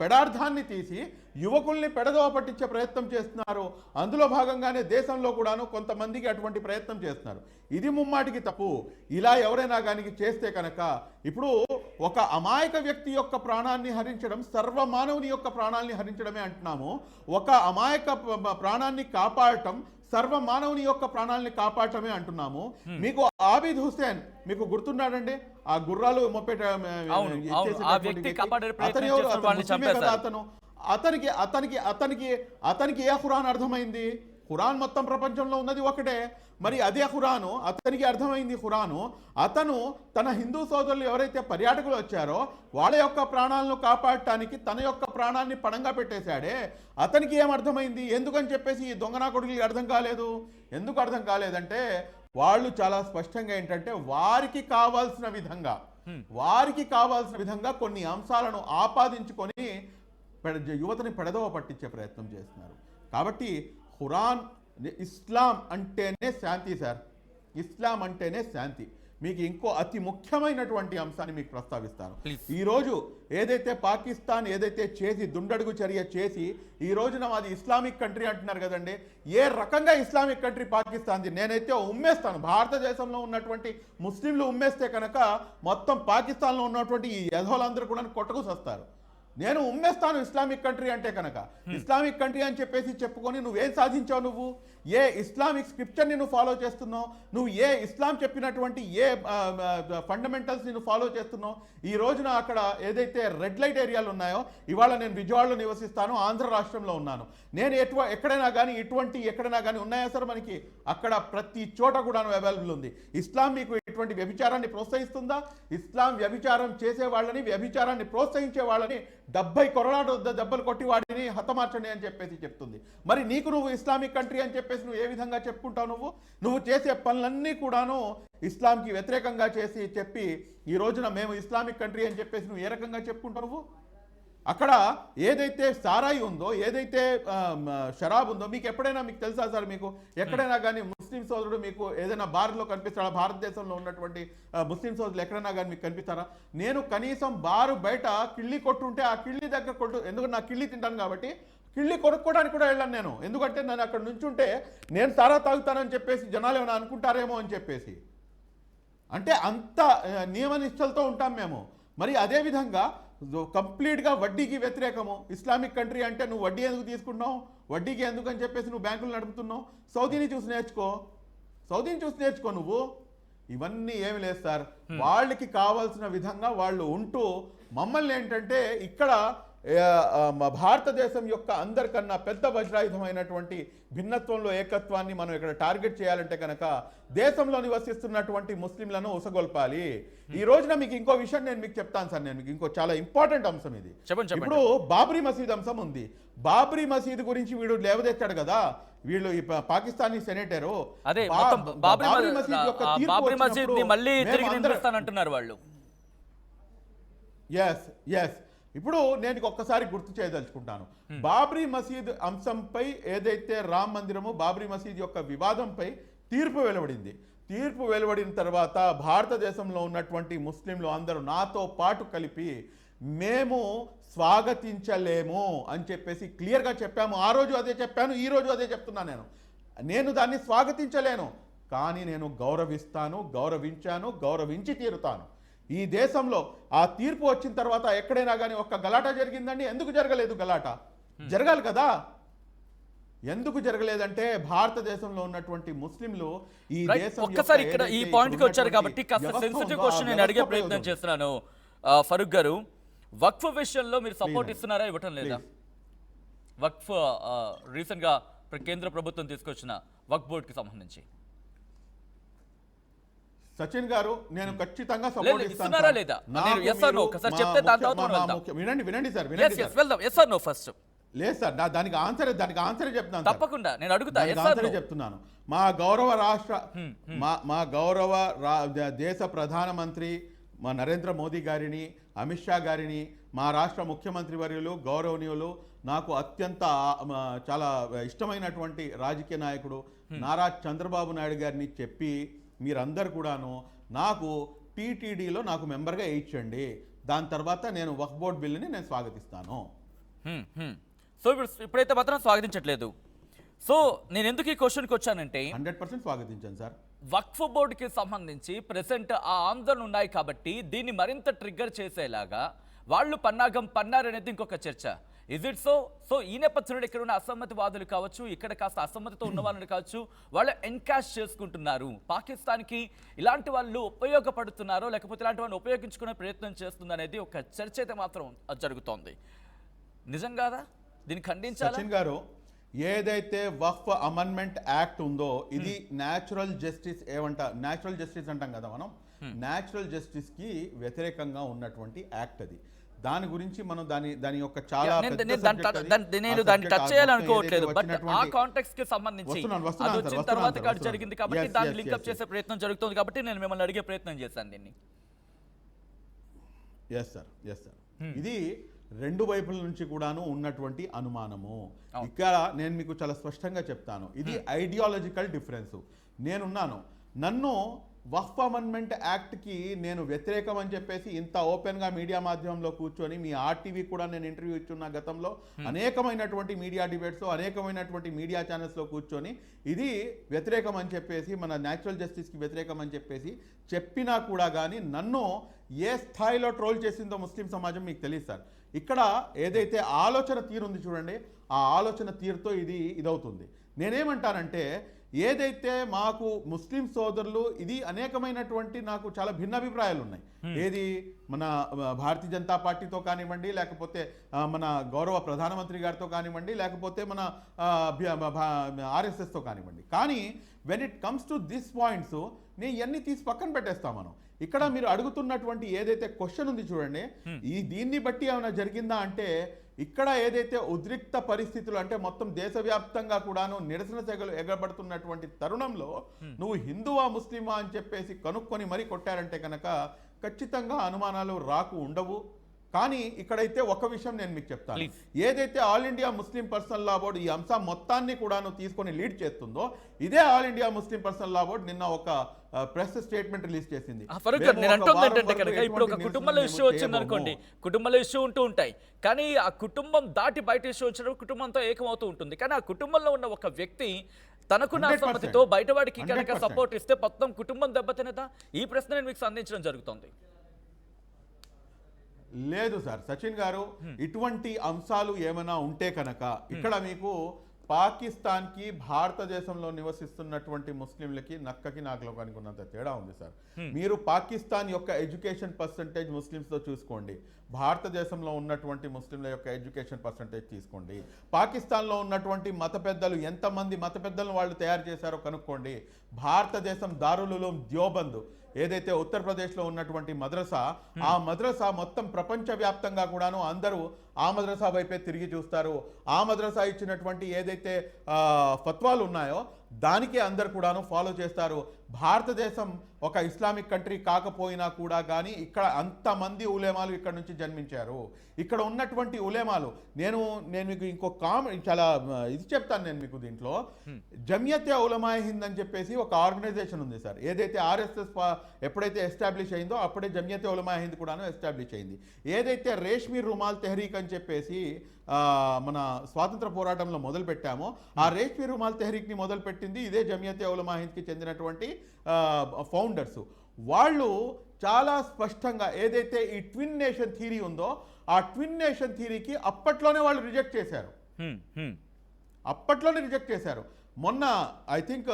పెడార్థాన్ని తీసి యువకుల్ని పెడదోవ పట్టించే ప్రయత్నం చేస్తున్నారు. అందులో భాగంగానే దేశంలో కూడాను కొంతమందికి అటువంటి ప్రయత్నం చేస్తున్నారు. ఇది ముమ్మాటికి తప్పు. ఇలా ఎవరైనా కానీ చేస్తే కనుక ఇప్పుడు ఒక అమాయక వ్యక్తి యొక్క ప్రాణాన్ని హరించడం సర్వమానవుని యొక్క ప్రాణాన్ని హరించడమే అంటున్నాము. ఒక అమాయక ప్రాణాన్ని కాపాడటం సర్వమానవుని యొక్క ప్రాణాలని కాపాడటమే అంటున్నాము. మీకు ఆబిద్ హుసేన్ మీకు గుర్తున్నాడండి, ఆ గుర్రాలు మొప్పేట అతనికి ఏ ఖురాన్ అర్థమైంది? ఖురాన్ మొత్తం ప్రపంచంలో ఉన్నది ఒకటే. మరి అదే ఖురాను అతనికి అర్థమైంది. ఖురాను అతను తన హిందూ సోదరులు ఎవరైతే పర్యాటకులు వచ్చారో వాళ్ళ యొక్క ప్రాణాలను కాపాడటానికి తన యొక్క ప్రాణాన్ని పణంగా పెట్టేశాడే, అతనికి ఏమర్థమైంది? ఎందుకని చెప్పేసి ఈ దొంగనా కొడుకులకి అర్థం కాలేదు. ఎందుకు అర్థం కాలేదంటే వాళ్ళు చాలా స్పష్టంగా ఏంటంటే వారికి కావాల్సిన విధంగా వారికి కావాల్సిన విధంగా కొన్ని అంశాలను ఆపాదించుకొని యువతని పెడదవ పట్టించే ప్రయత్నం చేస్తున్నారు. కాబట్టి ఖురాన్, ఇస్లాం అంటేనే శాంతి సార్, ఇస్లాం అంటేనే శాంతి. మీకు ఇంకో అతి ముఖ్యమైనటువంటి అంశాన్ని మీకు ప్రస్తావిస్తాను. ఈరోజు ఏదైతే పాకిస్తాన్ ఏదైతే చేసి దుండడుగు చర్య చేసి ఈ రోజున మాది ఇస్లామిక్ కంట్రీ అంటున్నారు కదండి, ఏ రకంగా ఇస్లామిక్ కంట్రీ పాకిస్తాన్ది నేనైతే ఉమ్మేస్తాను. భారతదేశంలో ఉన్నటువంటి ముస్లింలు ఉమ్మేస్తే కనుక మొత్తం పాకిస్తాన్లో ఉన్నటువంటి ఈ యధోలందరూ కూడా కొట్టుకుసొస్తారు. నేను ఉమ్మేస్తాను ఇస్లామిక్ కంట్రీ అంటే కనుక. ఇస్లామిక్ కంట్రీ అని చెప్పేసి చెప్పుకొని నువ్వేం సాధించావు? నువ్వు ఏ ఇస్లామిక్ స్క్రిప్చర్ని నువ్వు ఫాలో చేస్తున్నావు? నువ్వు ఏ ఇస్లాం చెప్పినటువంటి ఏ ఫండమెంటల్స్ని నువ్వు ఫాలో చేస్తున్నావు? ఈ రోజున అక్కడ ఏదైతే రెడ్ లైట్ ఏరియాలు ఉన్నాయో, ఇవాళ నేను విజయవాడలో నివసిస్తాను, ఆంధ్ర రాష్ట్రంలో ఉన్నాను. నేను ఎక్కడైనా కానీ ఎక్కడైనా కానీ ఉన్నాయా సార్ మనకి? అక్కడ ప్రతి చోట కూడా అవైలబుల్ ఉంది. ఇస్లాం మీకు ఇటువంటి వ్యభిచారాన్ని ప్రోత్సహిస్తుందా? ఇస్లాం వ్యభిచారం చేసే వాళ్ళని, వ్యభిచారాన్ని ప్రోత్సహించే వాళ్ళని 70 కొరడాడు దెబ్బలు కొట్టి వాడిని హతమార్చండి అని చెప్పేసి చెప్తుంది. మరి నీకు నువ్వు ఇస్లామిక్ కంట్రీ అని చెప్పేసి నువ్వు ఏ విధంగా చెప్పుకుంటావు? నువ్వు చేసే పనులన్నీ కూడాను ఇస్లాంకి వ్యతిరేకంగా చెప్పి ఈ రోజున మేము ఇస్లామిక్ కంట్రీ అని చెప్పేసి నువ్వు ఏ రకంగా చెప్పుకుంటావు? నువ్వు అక్కడ ఏదైతే సారాయి ఉందో, ఏదైతే షరాబ్ ఉందో, మీకు ఎప్పుడైనా మీకు తెలుసా సార్? మీకు ఎక్కడైనా కానీ ముస్లిం సోదరుడు మీకు ఏదైనా బార్లో కనిపిస్తాడా? భారతదేశంలో ఉన్నటువంటి ముస్లిం సోదరులు ఎక్కడైనా కానీ మీకు కనిపిస్తారా? నేను కనీసం బారు బయట కిళ్ళి కొట్టుంటే ఆ కిళ్ళి దగ్గర ఎందుకంటే నా కిళ్ళి తింటాను కాబట్టి కిళ్ళి కొనుక్కోవడానికి కూడా వెళ్ళాను నేను. ఎందుకంటే నేను అక్కడ నుంచుంటే నేను సారా తాగుతానని చెప్పేసి జనాలు ఏమైనా అనుకుంటారేమో అని చెప్పేసి. అంటే అంత నియమనిష్టలతో ఉంటాం మేము. మరి అదేవిధంగా కంప్లీట్గా వడ్డీకి వ్యతిరేకము. ఇస్లామిక్ కంట్రీ అంటే నువ్వు వడ్డీ ఎందుకు తీసుకున్నావు? వడ్డీకి ఎందుకు అని చెప్పేసి నువ్వు బ్యాంకులు నడుపుతున్నావు? సౌదీని చూసి నేర్చుకో నువ్వు. ఇవన్నీ ఏమి లేదు సార్. వాళ్ళకి కావాల్సిన విధంగా వాళ్ళు ఉంటూ మమ్మల్ని ఏంటంటే ఇక్కడ భారతదేశం యొక్క అందరికన్నా పెద్ద వజ్రాయుధమైనటువంటి భిన్నత్వంలో ఏకత్వాన్ని మనం ఇక్కడ టార్గెట్ చేయాలంటే కనుక దేశంలో నివసిస్తున్నటువంటి ముస్లింలను ఉసగొల్పాలి. ఈ రోజున మీకు ఇంకో విషయం నేను మీకు చెప్తాను సార్. నేను మీకు ఇంకో చాలా ఇంపార్టెంట్ అంశం ఇది. ఇప్పుడు బాబ్రీ మసీద్ అంశం ఉంది. బాబ్రీ మసీద్ గురించి వీడు లేవదెత్తాడు కదా, వీళ్ళు ఈ పాకిస్తానీ సెనేటరు. బాబ్రీ మసీద్ యొక్క తీర్పు మళ్ళీ తిరిగి నిర్మిస్తానంటున్నారు వాళ్ళు. ఎస్ ఇప్పుడు నేను ఒక్కసారి గుర్తు చేయదలుచుకుంటాను. బాబ్రీ మసీద్ అంశంపై ఏదైతే రామ్ మందిరము, బాబ్రీ మసీద్ యొక్క వివాదంపై తీర్పు వెలువడింది. తీర్పు వెలువడిన తర్వాత భారతదేశంలో ఉన్నటువంటి ముస్లింలు అందరూ నాతో పాటు కలిపి మేము స్వాగతించలేము అని చెప్పేసి క్లియర్గా చెప్పాము. ఆ రోజు అదే చెప్పాను, ఈ రోజు అదే చెప్తున్నా. నేను దాన్ని స్వాగతించలేను, కానీ నేను గౌరవించి తీరుతాను. ఈ దేశంలో ఆ తీర్పు వచ్చిన తర్వాత ఎక్కడైనా కానీ ఒక్క గలాటా జరిగిందండి? ఎందుకు జరగలేదు? గలాటా జరగాలి కదా. ఎందుకు జరగలేదంటే భారతదేశంలో ఉన్నటువంటి ముస్లింలు ఈ దేశం ఒక్కసారి ఇక్కడ ఈ పాయింట్ కి వచ్చారు కాబట్టి కాస్త సెన్సిటివ్ క్వశ్చన్ నేను అడిగే ప్రయత్నం చేస్తున్నాను. ఫరూక్ గారు, వక్ఫ్ విషయంలో మీరు సపోర్ట్ ఇస్తున్నారా, ఇవ్వటం లేదా? వక్ఫ్ రీసెంట్ గా కేంద్ర ప్రభుత్వం తీసుకొచ్చిన వక్ఫ్ బోర్డ్ కి సంబంధించి సచిన్ గారు, నేను ఖచ్చితంగా సపోర్ట్ ఇస్తాను. వినండి సార్. లేదు సార్, దానికి ఆన్సరే చెప్తాను. తప్పకుండా నేను అడుగుతా, చెప్తున్నాను. మా గౌరవ దేశ ప్రధానమంత్రి మా నరేంద్ర మోదీ గారిని, అమిత్ షా గారిని, మా రాష్ట్ర ముఖ్యమంత్రి వర్యులు గౌరవనీయులు, నాకు అత్యంత చాలా ఇష్టమైనటువంటి రాజకీయ నాయకుడు నారా చంద్రబాబు నాయుడు గారిని చెప్పి మీరందరూ కూడాను నాకు టీటీడీలో నాకు మెంబర్గా వేయించండి. దాని తర్వాత నేను వక్ఫ్ బోర్డ్ బిల్లుని నేను స్వాగతిస్తాను. సో ఇప్పుడైతే మాత్రం స్వాగతించట్లేదు. సో నేను ఎందుకు ఈ క్వశ్చన్కి వచ్చానంటే 100% స్వాగతించాను సార్. వక్ఫ్ బోర్డుకి సంబంధించి ప్రెసెంట్ ఆ ఆందోళన ఉన్నాయి కాబట్టి దీన్ని మరింత ట్రిగ్గర్ చేసేలాగా వాళ్ళు పన్నాగం పన్నారనేది ఇంకొక చర్చ. Is it so? సో ఈ నేపథ్యంలో ఇక్కడ ఉన్న అసమ్మతివాదులు కావచ్చు, ఇక్కడ కాస్త అసమ్మతితో ఉన్న వాళ్ళని కావచ్చు, వాళ్ళు ఎన్కాష్ చేసుకుంటున్నారు. పాకిస్తాన్కి ఇలాంటి వాళ్ళు ఉపయోగపడుతున్నారో లేకపోతే ఇలాంటి వాళ్ళని ఉపయోగించుకునే ప్రయత్నం చేస్తుంది అనేది ఒక చర్చ అయితే మాత్రం జరుగుతోంది. నిజం కాదా? దీన్ని ఖండించాలి. సచిన్ గారు, ఏదైతే వక్ఫ్ అమెండ్మెంట్ యాక్ట్ ఉందో ఇది న్యాచురల్ జస్టిస్ న్యాచురల్ జస్టిస్ అంటాం కదా మనం, న్యాచురల్ జస్టిస్ కి వ్యతిరేకంగా ఉన్నటువంటి యాక్ట్ అది. దాని గురించి మనం దాని యొక్క చాలా నేను దాన్ని టచ్ చేయాలనుకోవట్లేదు, బట్ ఆ కాంటెక్స్ట్ కి సంబంధించి అది వచ్చిన తర్వాత జరిగింది కాబట్టి దాన్ని లింకప్ చేసే ప్రయత్నం జరుగుతుంది కాబట్టి నేను మిమ్మల్ని అడిగే ప్రయత్నం చేశాను దీన్ని. ఎస్ సార్ ఇది రెండు వైపుల నుంచి కూడాను ఉన్నటువంటి అనుమానము. ఇక్కడ నేను మీకు చాలా స్పష్టంగా చెప్తాను, ఇది ఐడియాలజికల్ డిఫరెన్స్. నేనున్నాను, నన్ను వక్ఫ్ అమెండ్మెంట్ యాక్ట్కి నేను వ్యతిరేకం అని చెప్పేసి ఇంత ఓపెన్గా మీడియా మాధ్యమంలో కూర్చొని, మీ ఆర్టీవీ కూడా నేను ఇంటర్వ్యూ ఇచ్చున్న గతంలో అనేకమైనటువంటి మీడియా డిబేట్స్లో, అనేకమైనటువంటి మీడియా ఛానల్స్లో కూర్చొని ఇది వ్యతిరేకం అని చెప్పేసి, మన న్యాచురల్ జస్టిస్కి వ్యతిరేకం అని చెప్పేసి చెప్పినా కూడా కానీ నన్ను ఏ స్థాయిలో ట్రోల్ చేసిందో ముస్లిం సమాజం మీకు తెలియదు సార్. ఇక్కడ ఏదైతే ఆలోచన తీరు ఉంది చూడండి, ఆ ఆలోచన తీరుతో ఇదవుతుంది. నేనేమంటానంటే, ఏదైతే మాకు ముస్లిం సోదరులు ఇది అనేకమైనటువంటి నాకు చాలా భిన్నాభిప్రాయాలు ఉన్నాయి. ఏది మన భారతీయ జనతా పార్టీతో కానివ్వండి, లేకపోతే మన గౌరవ ప్రధానమంత్రి గారితో కానివ్వండి, లేకపోతే మన ఆర్ఎస్ఎస్తో కానివ్వండి. కానీ when it comes to this points నేను ఇవన్నీ తీసి పక్కన పెట్టేస్తాం. మనం ఇక్కడ మీరు అడుగుతున్నటువంటి ఏదైతే క్వశ్చన్ ఉంది చూడండి, దీన్ని బట్టి ఏమైనా జరిగిందా అంటే, ఇక్కడ ఏదైతే ఉద్రిక్త పరిస్థితులు అంటే మొత్తం దేశవ్యాప్తంగా కూడాను నిరసన సెగలు ఎగబడుతున్నటువంటి తరుణంలో నువ్వు హిందువా ముస్లిమా అని చెప్పేసి కనుక్కొని మరీ కొట్టారంటే కనుక ఖచ్చితంగా అనుమానాలు రాకు ఉండవు. కానీ ఇక్కడైతే ఒక విషయం నేను మీకు చెప్తాను, ఏదైతే ఆల్ ఇండియా ముస్లిం పర్సనల్ లా బోర్డు ఈ అంశం మొత్తాన్ని కూడాను తీసుకొని లీడ్ చేస్తుందో, ఇదే ఆల్ ఇండియా ముస్లిం పర్సనల్ లా బోర్డు నిన్న ఒక ప్రెస్ స్టేట్మెంట్ రిలీజ్ చేసింది. ఇప్పుడు ఒక కుటుంబంలో ఇష్యూ వచ్చింది అనుకోండి, కుటుంబంలో ఇష్యూ ఉంటూ ఉంటాయి, కానీ ఆ కుటుంబం దాటి బయట ఇష్యూ వచ్చినప్పుడు కుటుంబంతో ఏకమవుతూ ఉంటుంది. కానీ ఆ కుటుంబంలో ఉన్న ఒక వ్యక్తి తనకున్న అసమ్మతితో బయటవాడికి కనుక సపోర్ట్ ఇస్తే మొత్తం కుటుంబం దెబ్బతినదా? ఈ ప్రశ్న నేను మీకు సంధించడం జరుగుతుంది. లేదు సార్ సచిన్ గారు, ఇటువంటి అంశాలు ఏమైనా ఉంటే కనుక ఇక్కడ మీకు పాకిస్తాన్కి భారతదేశంలో నివసిస్తున్నటువంటి ముస్లింలకి నక్కకి నాగలోకానికి ఉన్నంత తేడా ఉంది సార్. మీరు పాకిస్తాన్ యొక్క ఎడ్యుకేషన్ పర్సంటేజ్ ముస్లిమ్స్తో చూసుకోండి, భారతదేశంలో ఉన్నటువంటి ముస్లింల యొక్క ఎడ్యుకేషన్ పర్సంటేజ్ తీసుకోండి, పాకిస్తాన్లో ఉన్నటువంటి మత పెద్దలు ఎంతమంది మత పెద్దలను వాళ్ళు తయారు చేశారో కనుక్కోండి. భారతదేశం దారుల్ ఉలూమ్ దేవబంద్ ఏదైతే ఉత్తరప్రదేశ్లో ఉన్నటువంటి మద్రసా, ఆ మద్రసా మొత్తం ప్రపంచవ్యాప్తంగా కూడాను అందరూ ఆ మద్రసా వైపే తిరిగి చూస్తారు. ఆ మద్రసా ఇచ్చినటువంటి ఏదైతే ఫత్వాలు ఉన్నాయో దానికే అందరు కూడాను ఫాలో చేస్తారు. భారతదేశం ఒక ఇస్లామిక్ కంట్రీ కాకపోయినా కూడా కానీ ఇక్కడ అంతమంది ఉలేమాలు ఇక్కడ నుంచి జన్మించారు. ఇక్కడ ఉన్నటువంటి ఉలేమాలు నేను మీకు ఇంకో చాలా ఇది చెప్తాను నేను మీకు. దీంట్లో జమియతే ఉలమాయే హింద్ అని చెప్పేసి ఒక ఆర్గనైజేషన్ ఉంది సార్. ఏదైతే ఆర్ఎస్ఎస్ ఎప్పుడైతే ఎస్టాబ్లిష్ అయిందో అప్పుడే జమియతే ఉలమాయే హింద్ కూడాను ఎస్టాబ్లిష్ అయింది. ఏదైతే రేష్మీ రుమాల్ తెహరీక్ అని చెప్పేసి మన స్వాతంత్ర పోరాటంలో మొదలు పెట్టామో, ఆ రేష్మీ రుమాల్ తెహరీక్ని మొదలుపెట్టింది ఇదే జమియతే ఉలమాయే హింద్కి చెందినటువంటి ఫౌండర్స్. వాళ్ళు చాలా స్పష్టంగా ఏదైతే ఈ ట్విన్ నేషన్ థియరీ ఉందో ఆ ట్విన్ నేషన్ థియరీకి అప్పట్లోనే వాళ్ళు రిజెక్ట్ చేశారు. మొన్న ఐ థింక్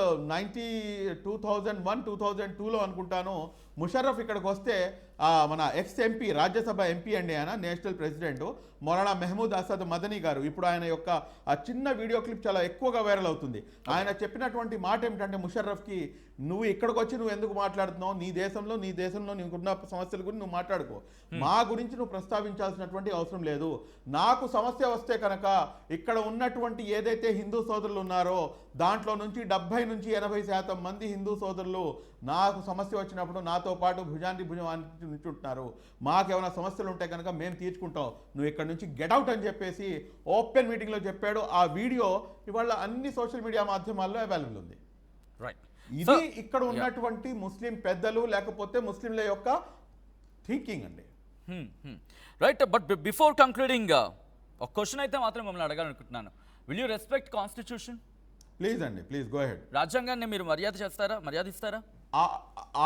2001-2002లో అనుకుంటాను ముషర్రఫ్ ఇక్కడికి వస్తే మన ఎక్స్ ఎంపీ, రాజ్యసభ ఎంపీ అండి ఆయన, నేషనల్ ప్రెసిడెంట్ మౌలానా మెహమూద్ అసద్ మదనీ గారు. ఇప్పుడు ఆయన యొక్క ఆ చిన్న వీడియో క్లిప్ చాలా ఎక్కువగా వైరల్ అవుతుంది. ఆయన చెప్పినటువంటి మాట ఏమిటంటే ముషర్రఫ్కి, నువ్వు ఇక్కడికి వచ్చి నువ్వు ఎందుకు మాట్లాడుతున్నావు, నీ దేశంలో నీకున్న సమస్యల గురించి నువ్వు మాట్లాడుకో, మా గురించి నువ్వు ప్రస్తావించాల్సినటువంటి అవసరం లేదు. నాకు సమస్య వస్తే కనుక ఇక్కడ ఉన్నటువంటి ఏదైతే హిందూ సోదరులు ఉన్నారో దాంట్లో నుంచి 70-80% మంది హిందూ సోదరులు నాకు సమస్య వచ్చినప్పుడు నాతో పాటు భుజానికి భుజం నిల్చుంటున్నారు. మాకేమైనా సమస్యలు ఉంటే కనుక మేము తీర్చుకుంటాం, నువ్వు ఇక్కడ నుంచి గెట్అవుట్ అని చెప్పేసి ఓపెన్ మీటింగ్లో చెప్పాడు. ఆ వీడియో ఇవాళ అన్ని సోషల్ మీడియా మాధ్యమాల్లో అవైలబుల్ ఉంది. ఇది ఇక్కడ ఉన్నటువంటి ముస్లిం పెద్దలు లేకపోతే ముస్లింల యొక్క థింకింగ్ అండి. రైట్, బట్ బిఫోర్ కంక్లూడింగ్ ఒక క్వశ్చన్ అయితే మాత్రం మిమ్మల్ని అడగాలనుకుంటున్నాను. Will you respect constitution? Please అండి, ప్లీజ్ గో హెడ్. రాజ్యాంగాన్ని మీరు మర్యాదిస్తారా?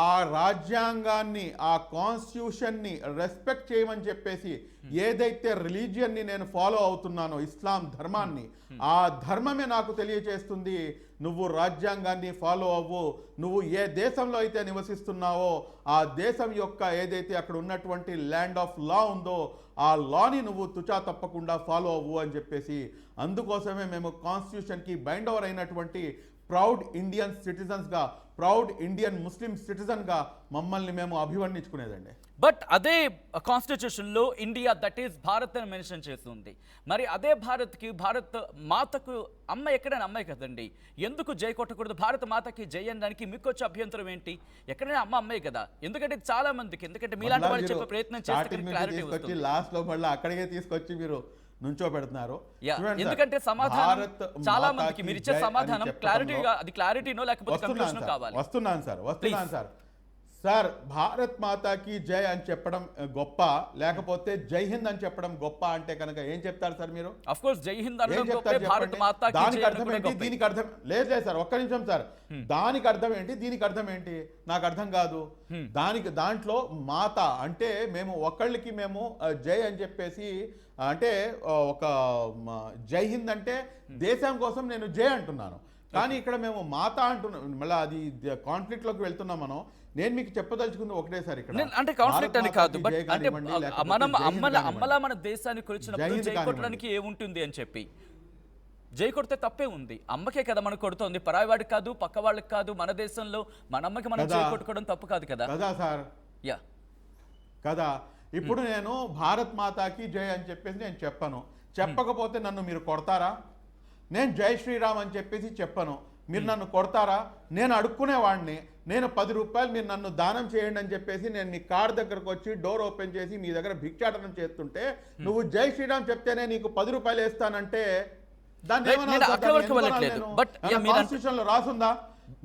ఆ రాజ్యాంగాన్ని, ఆ కాన్స్టిట్యూషన్ని రెస్పెక్ట్ చేయమని చెప్పేసి ఏదైతే రిలీజియన్ని నేను ఫాలో అవుతున్నానో, ఇస్లాం ధర్మాన్ని, ఆ ధర్మమే నాకు తెలియచేస్తుంది నువ్వు రాజ్యాంగాన్ని ఫాలో అవ్వు. నువ్వు ఏ దేశంలో అయితే నివసిస్తున్నావో ఆ దేశం యొక్క ఏదైతే అక్కడ ఉన్నటువంటి ల్యాండ్ ఆఫ్ లా ఉందో ఆ లాని నువ్వు తుచా తప్పకుండా ఫాలో అవ్వు అని చెప్పేసి, అందుకోసమే మేము కాన్స్టిట్యూషన్కి బైండ్ ఓవర్ అయినటువంటి ప్రౌడ్ ఇండియన్ సిటిజన్స్గా, ప్రౌడ్ ఇండియన్ ముస్లిం సిటిజన్గా మమ్మల్ని మేము అభివర్ణించుకునేదండి. బట్ అదే కాన్స్టిట్యూషన్లో ఇండియా దట్ ఈస్ భారత్ అని మెన్షన్ చేస్తుంది. మరి అదే భారత్కి, భారత్ మాతకు అమ్మ ఎక్కడైనా అమ్మాయి కదండి, ఎందుకు జై కొట్టకూడదు? భారత మాతకి జై అనడానికి మీకు వచ్చే అభ్యంతరం ఏంటి? ఎక్కడైనా అమ్మ అమ్మాయి కదా. ఎందుకంటే చాలా మందికి, ఎందుకంటే మీలాంటి వాళ్ళు చెప్పే ప్రయత్నం చేస్తే క్లారిటీ వస్తుంది. లాస్ట్ లో మళ్ళీ అక్కడికే తీసుకొచ్చి మీరు నుంచో పెడుతున్నారు. ఎందుకంటే సమాధానం చాలా మందికి మీరు ఇచ్చే సమాధానం క్లారిటీగా, అది క్లారిటీనో లేకపోతే కన్క్లూజన్ కావాలి. వస్తున్నాను సార్. సార్, భారత్ మాతాకి జై అని చెప్పడం గొప్ప, లేకపోతే జై హింద్ అని చెప్పడం గొప్ప అంటే కనుక ఏం చెప్తారు సార్ మీరు? ఆఫ్ కోర్స్ జై హింద్ అనడం గొప్పే, భారత్ మాతాకి జై దానికి అర్థం ఏంటి, దీనికి అర్థం లేదు సార్, ఒక్క నిమిషం సార్. దానికి అర్థం ఏంటి, దీనికి అర్థం ఏంటి, నాకు అర్థం కాదు. దాంట్లో మాత అంటే మేము ఒకళ్ళకి మేము జై అని చెప్పేసి, అంటే ఒక జై హింద్ అంటే దేశం కోసం నేను జై అంటున్నాను, కానీ ఇక్కడ మేము మాత అంటున్నాం. మళ్ళీ అది కాన్ఫ్లిక్ట్ లోకి వెళ్తున్నాం మనం. నేను మీకు చెప్పదలుచుకుంది ఒకటేసారి, ఇక్కడ అంటే కాన్ఫ్లిక్ట్ అని కాదు, బట్ అంటే మనం అమ్మలా మన దేశాన్ని కొలిచినప్పుడు జై కొట్టడానికి ఏముంటుంది అని చెప్పి జై కొడితే తప్పే ఉంది. అమ్మకే కదా మనం కొడుతోంది, పరాయి వాడికి కాదు, పక్క వాళ్ళకి కాదు. మన దేశంలో మన అమ్మకి మనం జై కొట్టుకోవడం తప్పు కాదు కదా. కదా సార్, యా కదా. ఇప్పుడు నేను భారత్ మాతాకి జై అని చెప్పేసి నేను చెప్పకపోతే నన్ను మీరు కొడతారా? నేను జై శ్రీరామ్ అని చెప్పేసి చెప్పను, మీరు నన్ను కొడతారా? నేను అడుక్కునేవాడిని, నేను 10 రూపాయలు మీరు నన్ను దానం చేయండి అని చెప్పేసి నేను నీ కార్ దగ్గరకు వచ్చి డోర్ ఓపెన్ చేసి మీ దగ్గర భిక్షాటనం చేస్తుంటే నువ్వు జై శ్రీరామ్ చెప్తేనే నీకు 10 రూపాయలు వేస్తానంటే దాన్ని కాన్స్టిట్యూషన్ లో రాసుందా?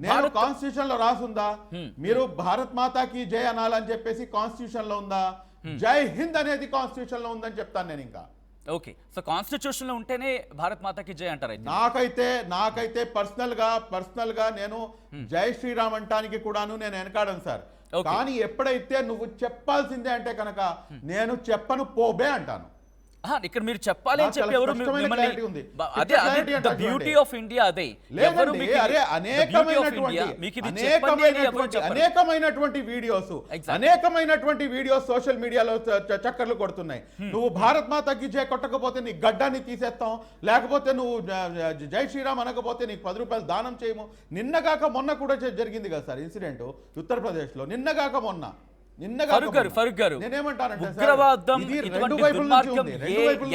నేను కాన్స్టిట్యూషన్ లో రాసుందా? మీరు భారత్ మాతాకి జై అనాలని చెప్పేసి కాన్స్టిట్యూషన్ లో ఉందా? జై హింద్ అనేది కాన్స్టిట్యూషన్ లో ఉందని చెప్తాను నేను. ఇంకా ఓకే, సో కాన్స్టిట్యూషన్ లో ఉంటేనే భారత్ మాతాకి జై అంటారు. నాకైతే పర్సనల్ గా నేను జై శ్రీరామ్ అంటానికి కూడాను నేను వెనకాడను సార్. కానీ ఎప్పుడైతే నువ్వు చెప్పాల్సిందే అంటే కనుక నేను చెప్పను, పోబే అంటాను. ఇక్కడ మీరు చెప్పాలి అని చెప్పి ఎవరు బ్యూటీ ఆఫ్ ఇండియా అదే అనేకమైనటువంటి వీడియోస్ సోషల్ మీడియాలో చక్కర్లు కొడుతున్నాయి. నువ్వు భారత్ మాతాకి జై కొట్టకపోతే నీ గడ్డాన్ని తీసేస్తాం, లేకపోతే నువ్వు జై శ్రీరామ్ అనకపోతే నీకు 10 రూపాయలు దానం చేయము. నిన్నగాక మొన్న కూడా జరిగింది కదా సార్ ఇన్సిడెంట్ ఉత్తరప్రదేశ్ లో. నిన్నగాక మొన్న ఉగ్రవాదం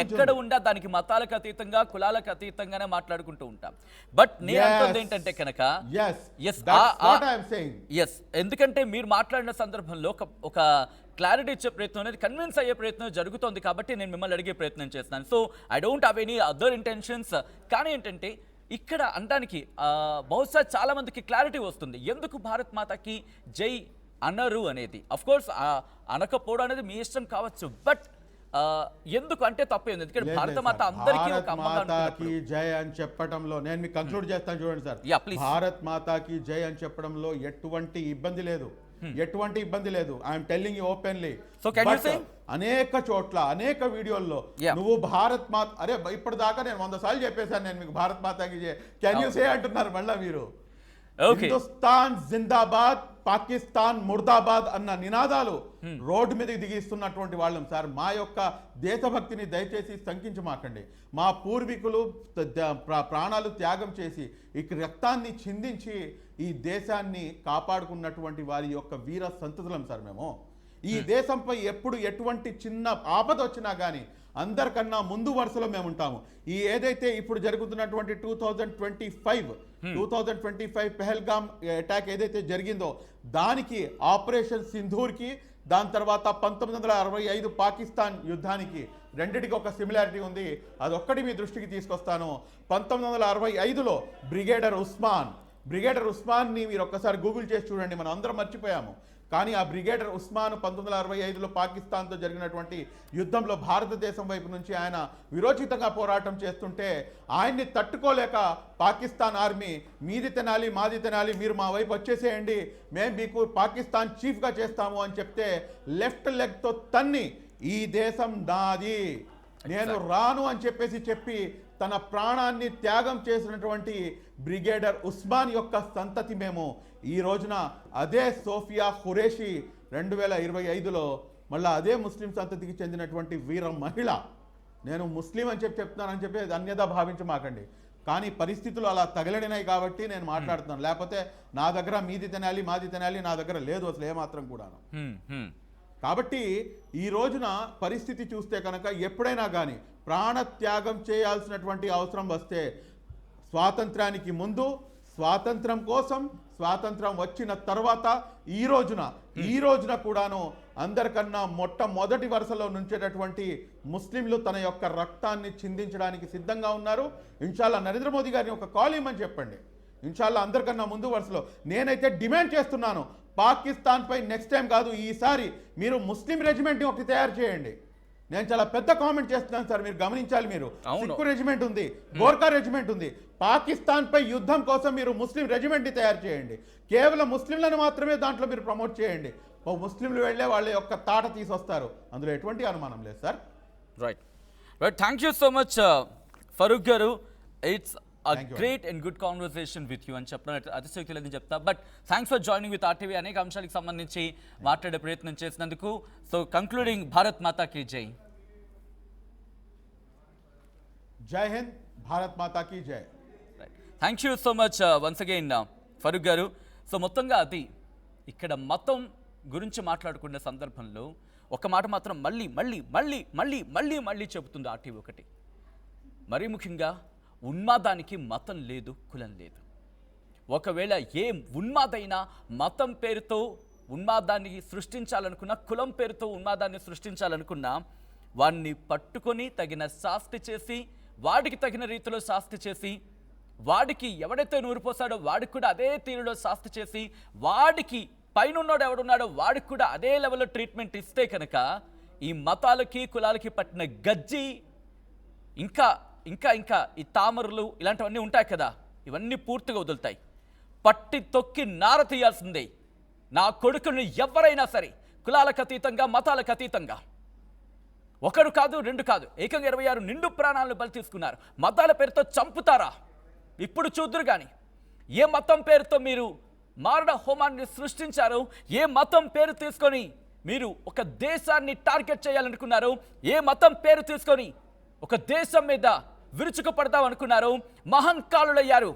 ఎక్కడ ఉండా దానికి మతాలకు అతీతంగా, కులాలకు అతీతంగానే మాట్లాడుకుంటూ ఉంటాం. బట్ నేను అంటుంది ఏంటంటే కనుక ఎందుకంటే మీరు మాట్లాడిన సందర్భంలో ఒక క్లారిటీ ఇచ్చే ప్రయత్నం అనేది, కన్విన్స్ అయ్యే ప్రయత్నం జరుగుతోంది కాబట్టి నేను మిమ్మల్ని అడిగే ప్రయత్నం చేస్తున్నాను. So I don't have any other intentions. కానీ ఏంటంటే ఇక్కడ అనడానికి బహుశా చాలా మందికి క్లారిటీ వస్తుంది ఎందుకు భారత్ మాతాకి జై అనరు అనేది. అఫ్ కోర్స్ అనకపోవడం అనేది మీ ఇష్టం కావచ్చు, బట్ ఎందుకు అంటే తప్పేంది? ఎందుకంటే భారత మాత అందరికీ ఒక మాతాకి జై అని చెప్పడంలో నేను మీకు కంక్లూడ్ చేస్తాను చూడండి సార్. భారత్ మాతాకి జై అని చెప్పడంలో ఎటువంటి ఇబ్బంది లేదు. I'm telling you openly. అనేక చోట్ల అనేక వీడియోల్లో నువ్వు భారత్ మాత, అరే ఇప్పటిదాకా నేను 100 సార్లు చెప్పేశాను నేను మీకు భారత్ మాతాకి జై, కెన్ యూ సే అంటున్నారు మళ్ళా మీరు. హిందుస్థాన్ జిందాబాద్, పాకిస్తాన్ ముర్దాబాద్ అన్న నినాదాలు రోడ్డు మీదకి దిగిస్తున్నటువంటి వాళ్ళం సార్. మా యొక్క దేశభక్తిని దయచేసి శంకించమాకండి. మా పూర్వీకులు ప్రాణాలు త్యాగం చేసి ఈ రక్తాన్ని చిందించి ఈ దేశాన్ని కాపాడుకున్నటువంటి వారి యొక్క వీర సంతతులం సార్ మేము. ఈ దేశంపై ఎప్పుడు ఎటువంటి చిన్న ఆపద వచ్చినా కానీ అందరికన్నా ముందు వరుసలో మేము ఉంటాము. ఈ ఏదైతే ఇప్పుడు జరుగుతున్నటువంటి 2025 పెహల్గామ్ అటాక్ ఏదైతే జరిగిందో దానికి, ఆపరేషన్ సింధూర్కి, దాని తర్వాత 1965 పాకిస్తాన్ యుద్ధానికి రెండిటికి ఒక సిమిలారిటీ ఉంది. అదొక్కటి మీ దృష్టికి తీసుకొస్తాను. 1965లో బ్రిగేడర్ ఉస్మాన్ని మీరు ఒక్కసారి గూగుల్ చేసి చూడండి. మనం అందరం మర్చిపోయాము, కానీ ఆ బ్రిగేడర్ ఉస్మాన్ 1965లో పాకిస్తాన్తో జరిగినటువంటి యుద్ధంలో భారతదేశం వైపు నుంచి ఆయన విరోచితంగా పోరాటం చేస్తుంటే ఆయన్ని తట్టుకోలేక పాకిస్తాన్ ఆర్మీ మీది తినాలి మాది తినాలి, మీరు మా వైపు వచ్చేసేయండి, మేము మీకు పాకిస్తాన్ చీఫ్గా చేస్తాము అని చెప్తే లెఫ్ట్ లెగ్తో తన్ని ఈ దేశం నాది, నేను రాను అని చెప్పి తన ప్రాణాన్ని త్యాగం చేసినటువంటి బ్రిగేడర్ ఉస్మాన్ యొక్క సంతతి మేము. ఈ రోజున అదే సోఫియా ఖురేషి 2025లో మళ్ళీ అదే ముస్లిం సంతతికి చెందినటువంటి వీర మహిళ. నేను ముస్లిం అని చెప్తున్నానని చెప్పి అన్యదా భావించమాకండి. కానీ పరిస్థితులు అలా తగలడినాయి కాబట్టి నేను మాట్లాడుతున్నాను. లేకపోతే నా దగ్గర మీది తినాలి మాది తినాలి నా దగ్గర లేదు అసలు ఏమాత్రం కూడాను. కాబట్టి ఈ రోజున పరిస్థితి చూస్తే కనుక ఎప్పుడైనా కానీ ప్రాణత్యాగం చేయాల్సినటువంటి అవసరం వస్తే స్వాతంత్రానికి ముందు, స్వాతంత్రం కోసం, స్వాతంత్రం వచ్చిన తర్వాత ఈ రోజున కూడాను అందరికన్నా మొట్టమొదటి వరుసలో నుంచేటటువంటి ముస్లింలు తన యొక్క రక్తాన్ని చిందించడానికి సిద్ధంగా ఉన్నారు. ఇన్షాల్లా నరేంద్ర మోదీ గారిని ఒక కాల్ ఇమ్మని చెప్పండి. ఇన్షాల్లా అందరికన్నా ముందు వరుసలో నేనైతే డిమాండ్ చేస్తున్నాను, పాకిస్తాన్పై నెక్స్ట్ టైం కాదు ఈసారి మీరు ముస్లిం రెజిమెంట్ని ఒకటి తయారు చేయండి. నేను చాలా పెద్ద కామెంట్ చేస్తున్నాను సార్, మీరు గమనించాలి. మీరు సిక్కు రెజిమెంట్ ఉంది, గోర్ఖా రెజిమెంట్ ఉంది. పాకిస్తాన్పై యుద్ధం కోసం మీరు ముస్లిం రెజిమెంట్ని తయారు చేయండి. కేవలం ముస్లింలను మాత్రమే దాంట్లో మీరు ప్రమోట్ చేయండి. ముస్లింలు వెళ్ళే వాళ్ళ యొక్క తాట తీసొస్తారు, అందులో ఎటువంటి అనుమానం లేదు sir. Right right thank you so much Farooq garu. It's a great and good conversation with you అని చెప్పిన అతిశయోక్తి లేదని చెప్తా. But thanks for joining with RTV. అనేక అంశాలకు సంబంధించి మాట్లాడే ప్రయత్నం చేసినందుకు. సో కంక్లూడింగ్, భారత్ మాతా కీ జై. జై హింద్, భారత్ మాతా కీ జై. Thank you so much once again Farooq గారు. సో మొత్తంగా అది ఇక్కడ మతం గురించి మాట్లాడుకునే సందర్భంలో ఒక మాట మాత్రం మళ్ళీ మళ్ళీ మళ్ళీ మళ్ళీ మళ్ళీ మళ్ళీ చెబుతుంది ఆర్టీవీ ఒకటి. మరీ ముఖ్యంగా ఉన్మాదానికి మతం లేదు, కులం లేదు. ఒకవేళ ఏ ఉన్మాదైనా మతం పేరుతో ఉన్మాదాన్ని సృష్టించాలనుకున్నా, కులం పేరుతో ఉన్మాదాన్ని సృష్టించాలనుకున్నా వాడిని పట్టుకొని తగిన శాస్తి చేసి, వాడికి తగిన రీతిలో శాస్తి చేసి, వాడికి ఎవడైతే నూరిపోసాడో వాడికి కూడా అదే తీరులో శాస్తి చేసి, వాడికి పైనున్నాడు ఎవడున్నాడో వాడికి కూడా అదే లెవెల్లో ట్రీట్మెంట్ ఇస్తే కనుక ఈ మతాలకి కులాలకి పట్టిన గజ్జి ఇంకా ఇంకా ఇంకా ఈ తామరులు ఇలాంటివన్నీ ఉంటాయి కదా, ఇవన్నీ పూర్తిగా వదులుతాయి. పట్టి తొక్కి నార తీయాల్సిందే. నా కొడుకుని ఎవరైనా సరే కులాలకు అతీతంగా, మతాలకు అతీతంగా, ఒకరు కాదు రెండు కాదు, ఏకంగా 26 నిండు ప్రాణాలను బలి తీసుకున్నారు. మతాల పేరుతో చంపుతారా? ఇప్పుడు చూద్దురు కానీ ఏ మతం పేరుతో మీరు మారణ హోమాన్ని సృష్టించారు, ఏ మతం పేరు తీసుకొని మీరు ఒక దేశాన్ని టార్గెట్ చేయాలనుకున్నారు, ఏ మతం పేరు తీసుకొని ఒక దేశం మీద విరుచుకుపడతాం అనుకున్నారు. మహంకాళులయ్యారు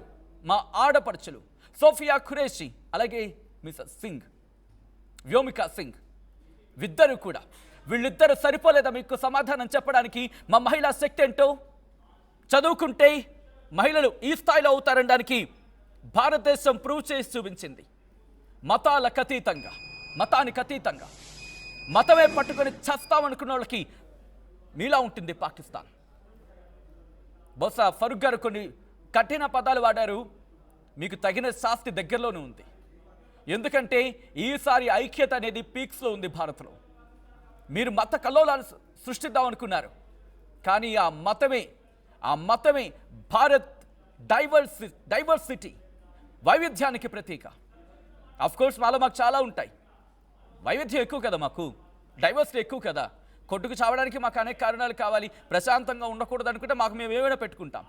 మా ఆడపడుచులు సోఫియా ఖురేషి, అలాగే మిసెస్ సింగ్, వ్యోమికా సింగ్. ఇద్దరు కూడా, వీళ్ళిద్దరూ సరిపోలేదా మీకు సమాధానం చెప్పడానికి? మా మహిళా శక్తి ఏంటో, చదువుకుంటే మహిళలు ఈ స్థాయిలో అవుతారనడానికి భారతదేశం ప్రూవ్ చేసి చూపించింది. మతాలకు అతీతంగా, మతానికి అతీతంగా, మతమే పట్టుకొని చస్తామనుకున్న వాళ్ళకి మీలా ఉంటుంది పాకిస్తాన్. బహుశా ఫరూక్ గారు కొన్ని కఠిన పదాలు వాడారు, మీకు తగిన శాస్తి దగ్గరలోనే ఉంది. ఎందుకంటే ఈసారి ఐక్యత అనేది పీక్స్లో ఉంది భారత్లో. మీరు మత కల్లోలాలు సృష్టిద్దామనుకున్నారు, కానీ ఆ మతమే భారత్ డైవర్సిటీ, వైవిధ్యానికి ప్రతీక. అఫ్కోర్స్ మాకు చాలా ఉంటాయి, వైవిధ్యం ఎక్కువ కదా, మాకు డైవర్సిటీ ఎక్కువ కదా. కొట్టుకు చావడానికి మాకు అనేక కారణాలు కావాలి, ప్రశాంతంగా ఉండకూడదు అనుకుంటే మాకు మేము ఏమైనా పెట్టుకుంటాం.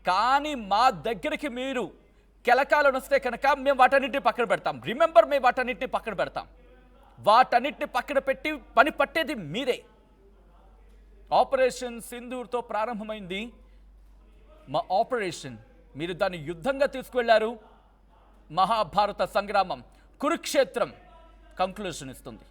కానీ మా దగ్గరికి మీరు కెలకాలను వస్తే కనుక మేము వాటన్నిటిని పక్కన పెడతాం. రిమెంబర్, మేము వాటన్నిటిని పక్కన పెడతాం. వాటన్నిటిని పక్కన పెట్టి పని పట్టేది మీరే. ఆపరేషన్ సింధూర్తో ప్రారంభమైంది మా ఆపరేషన్, మీరు దాన్ని యుద్ధంగా తీసుకువెళ్లారు. మహాభారత సంగ్రామం, కురుక్షేత్రం కంక్లూషన్ ఇస్తుంది.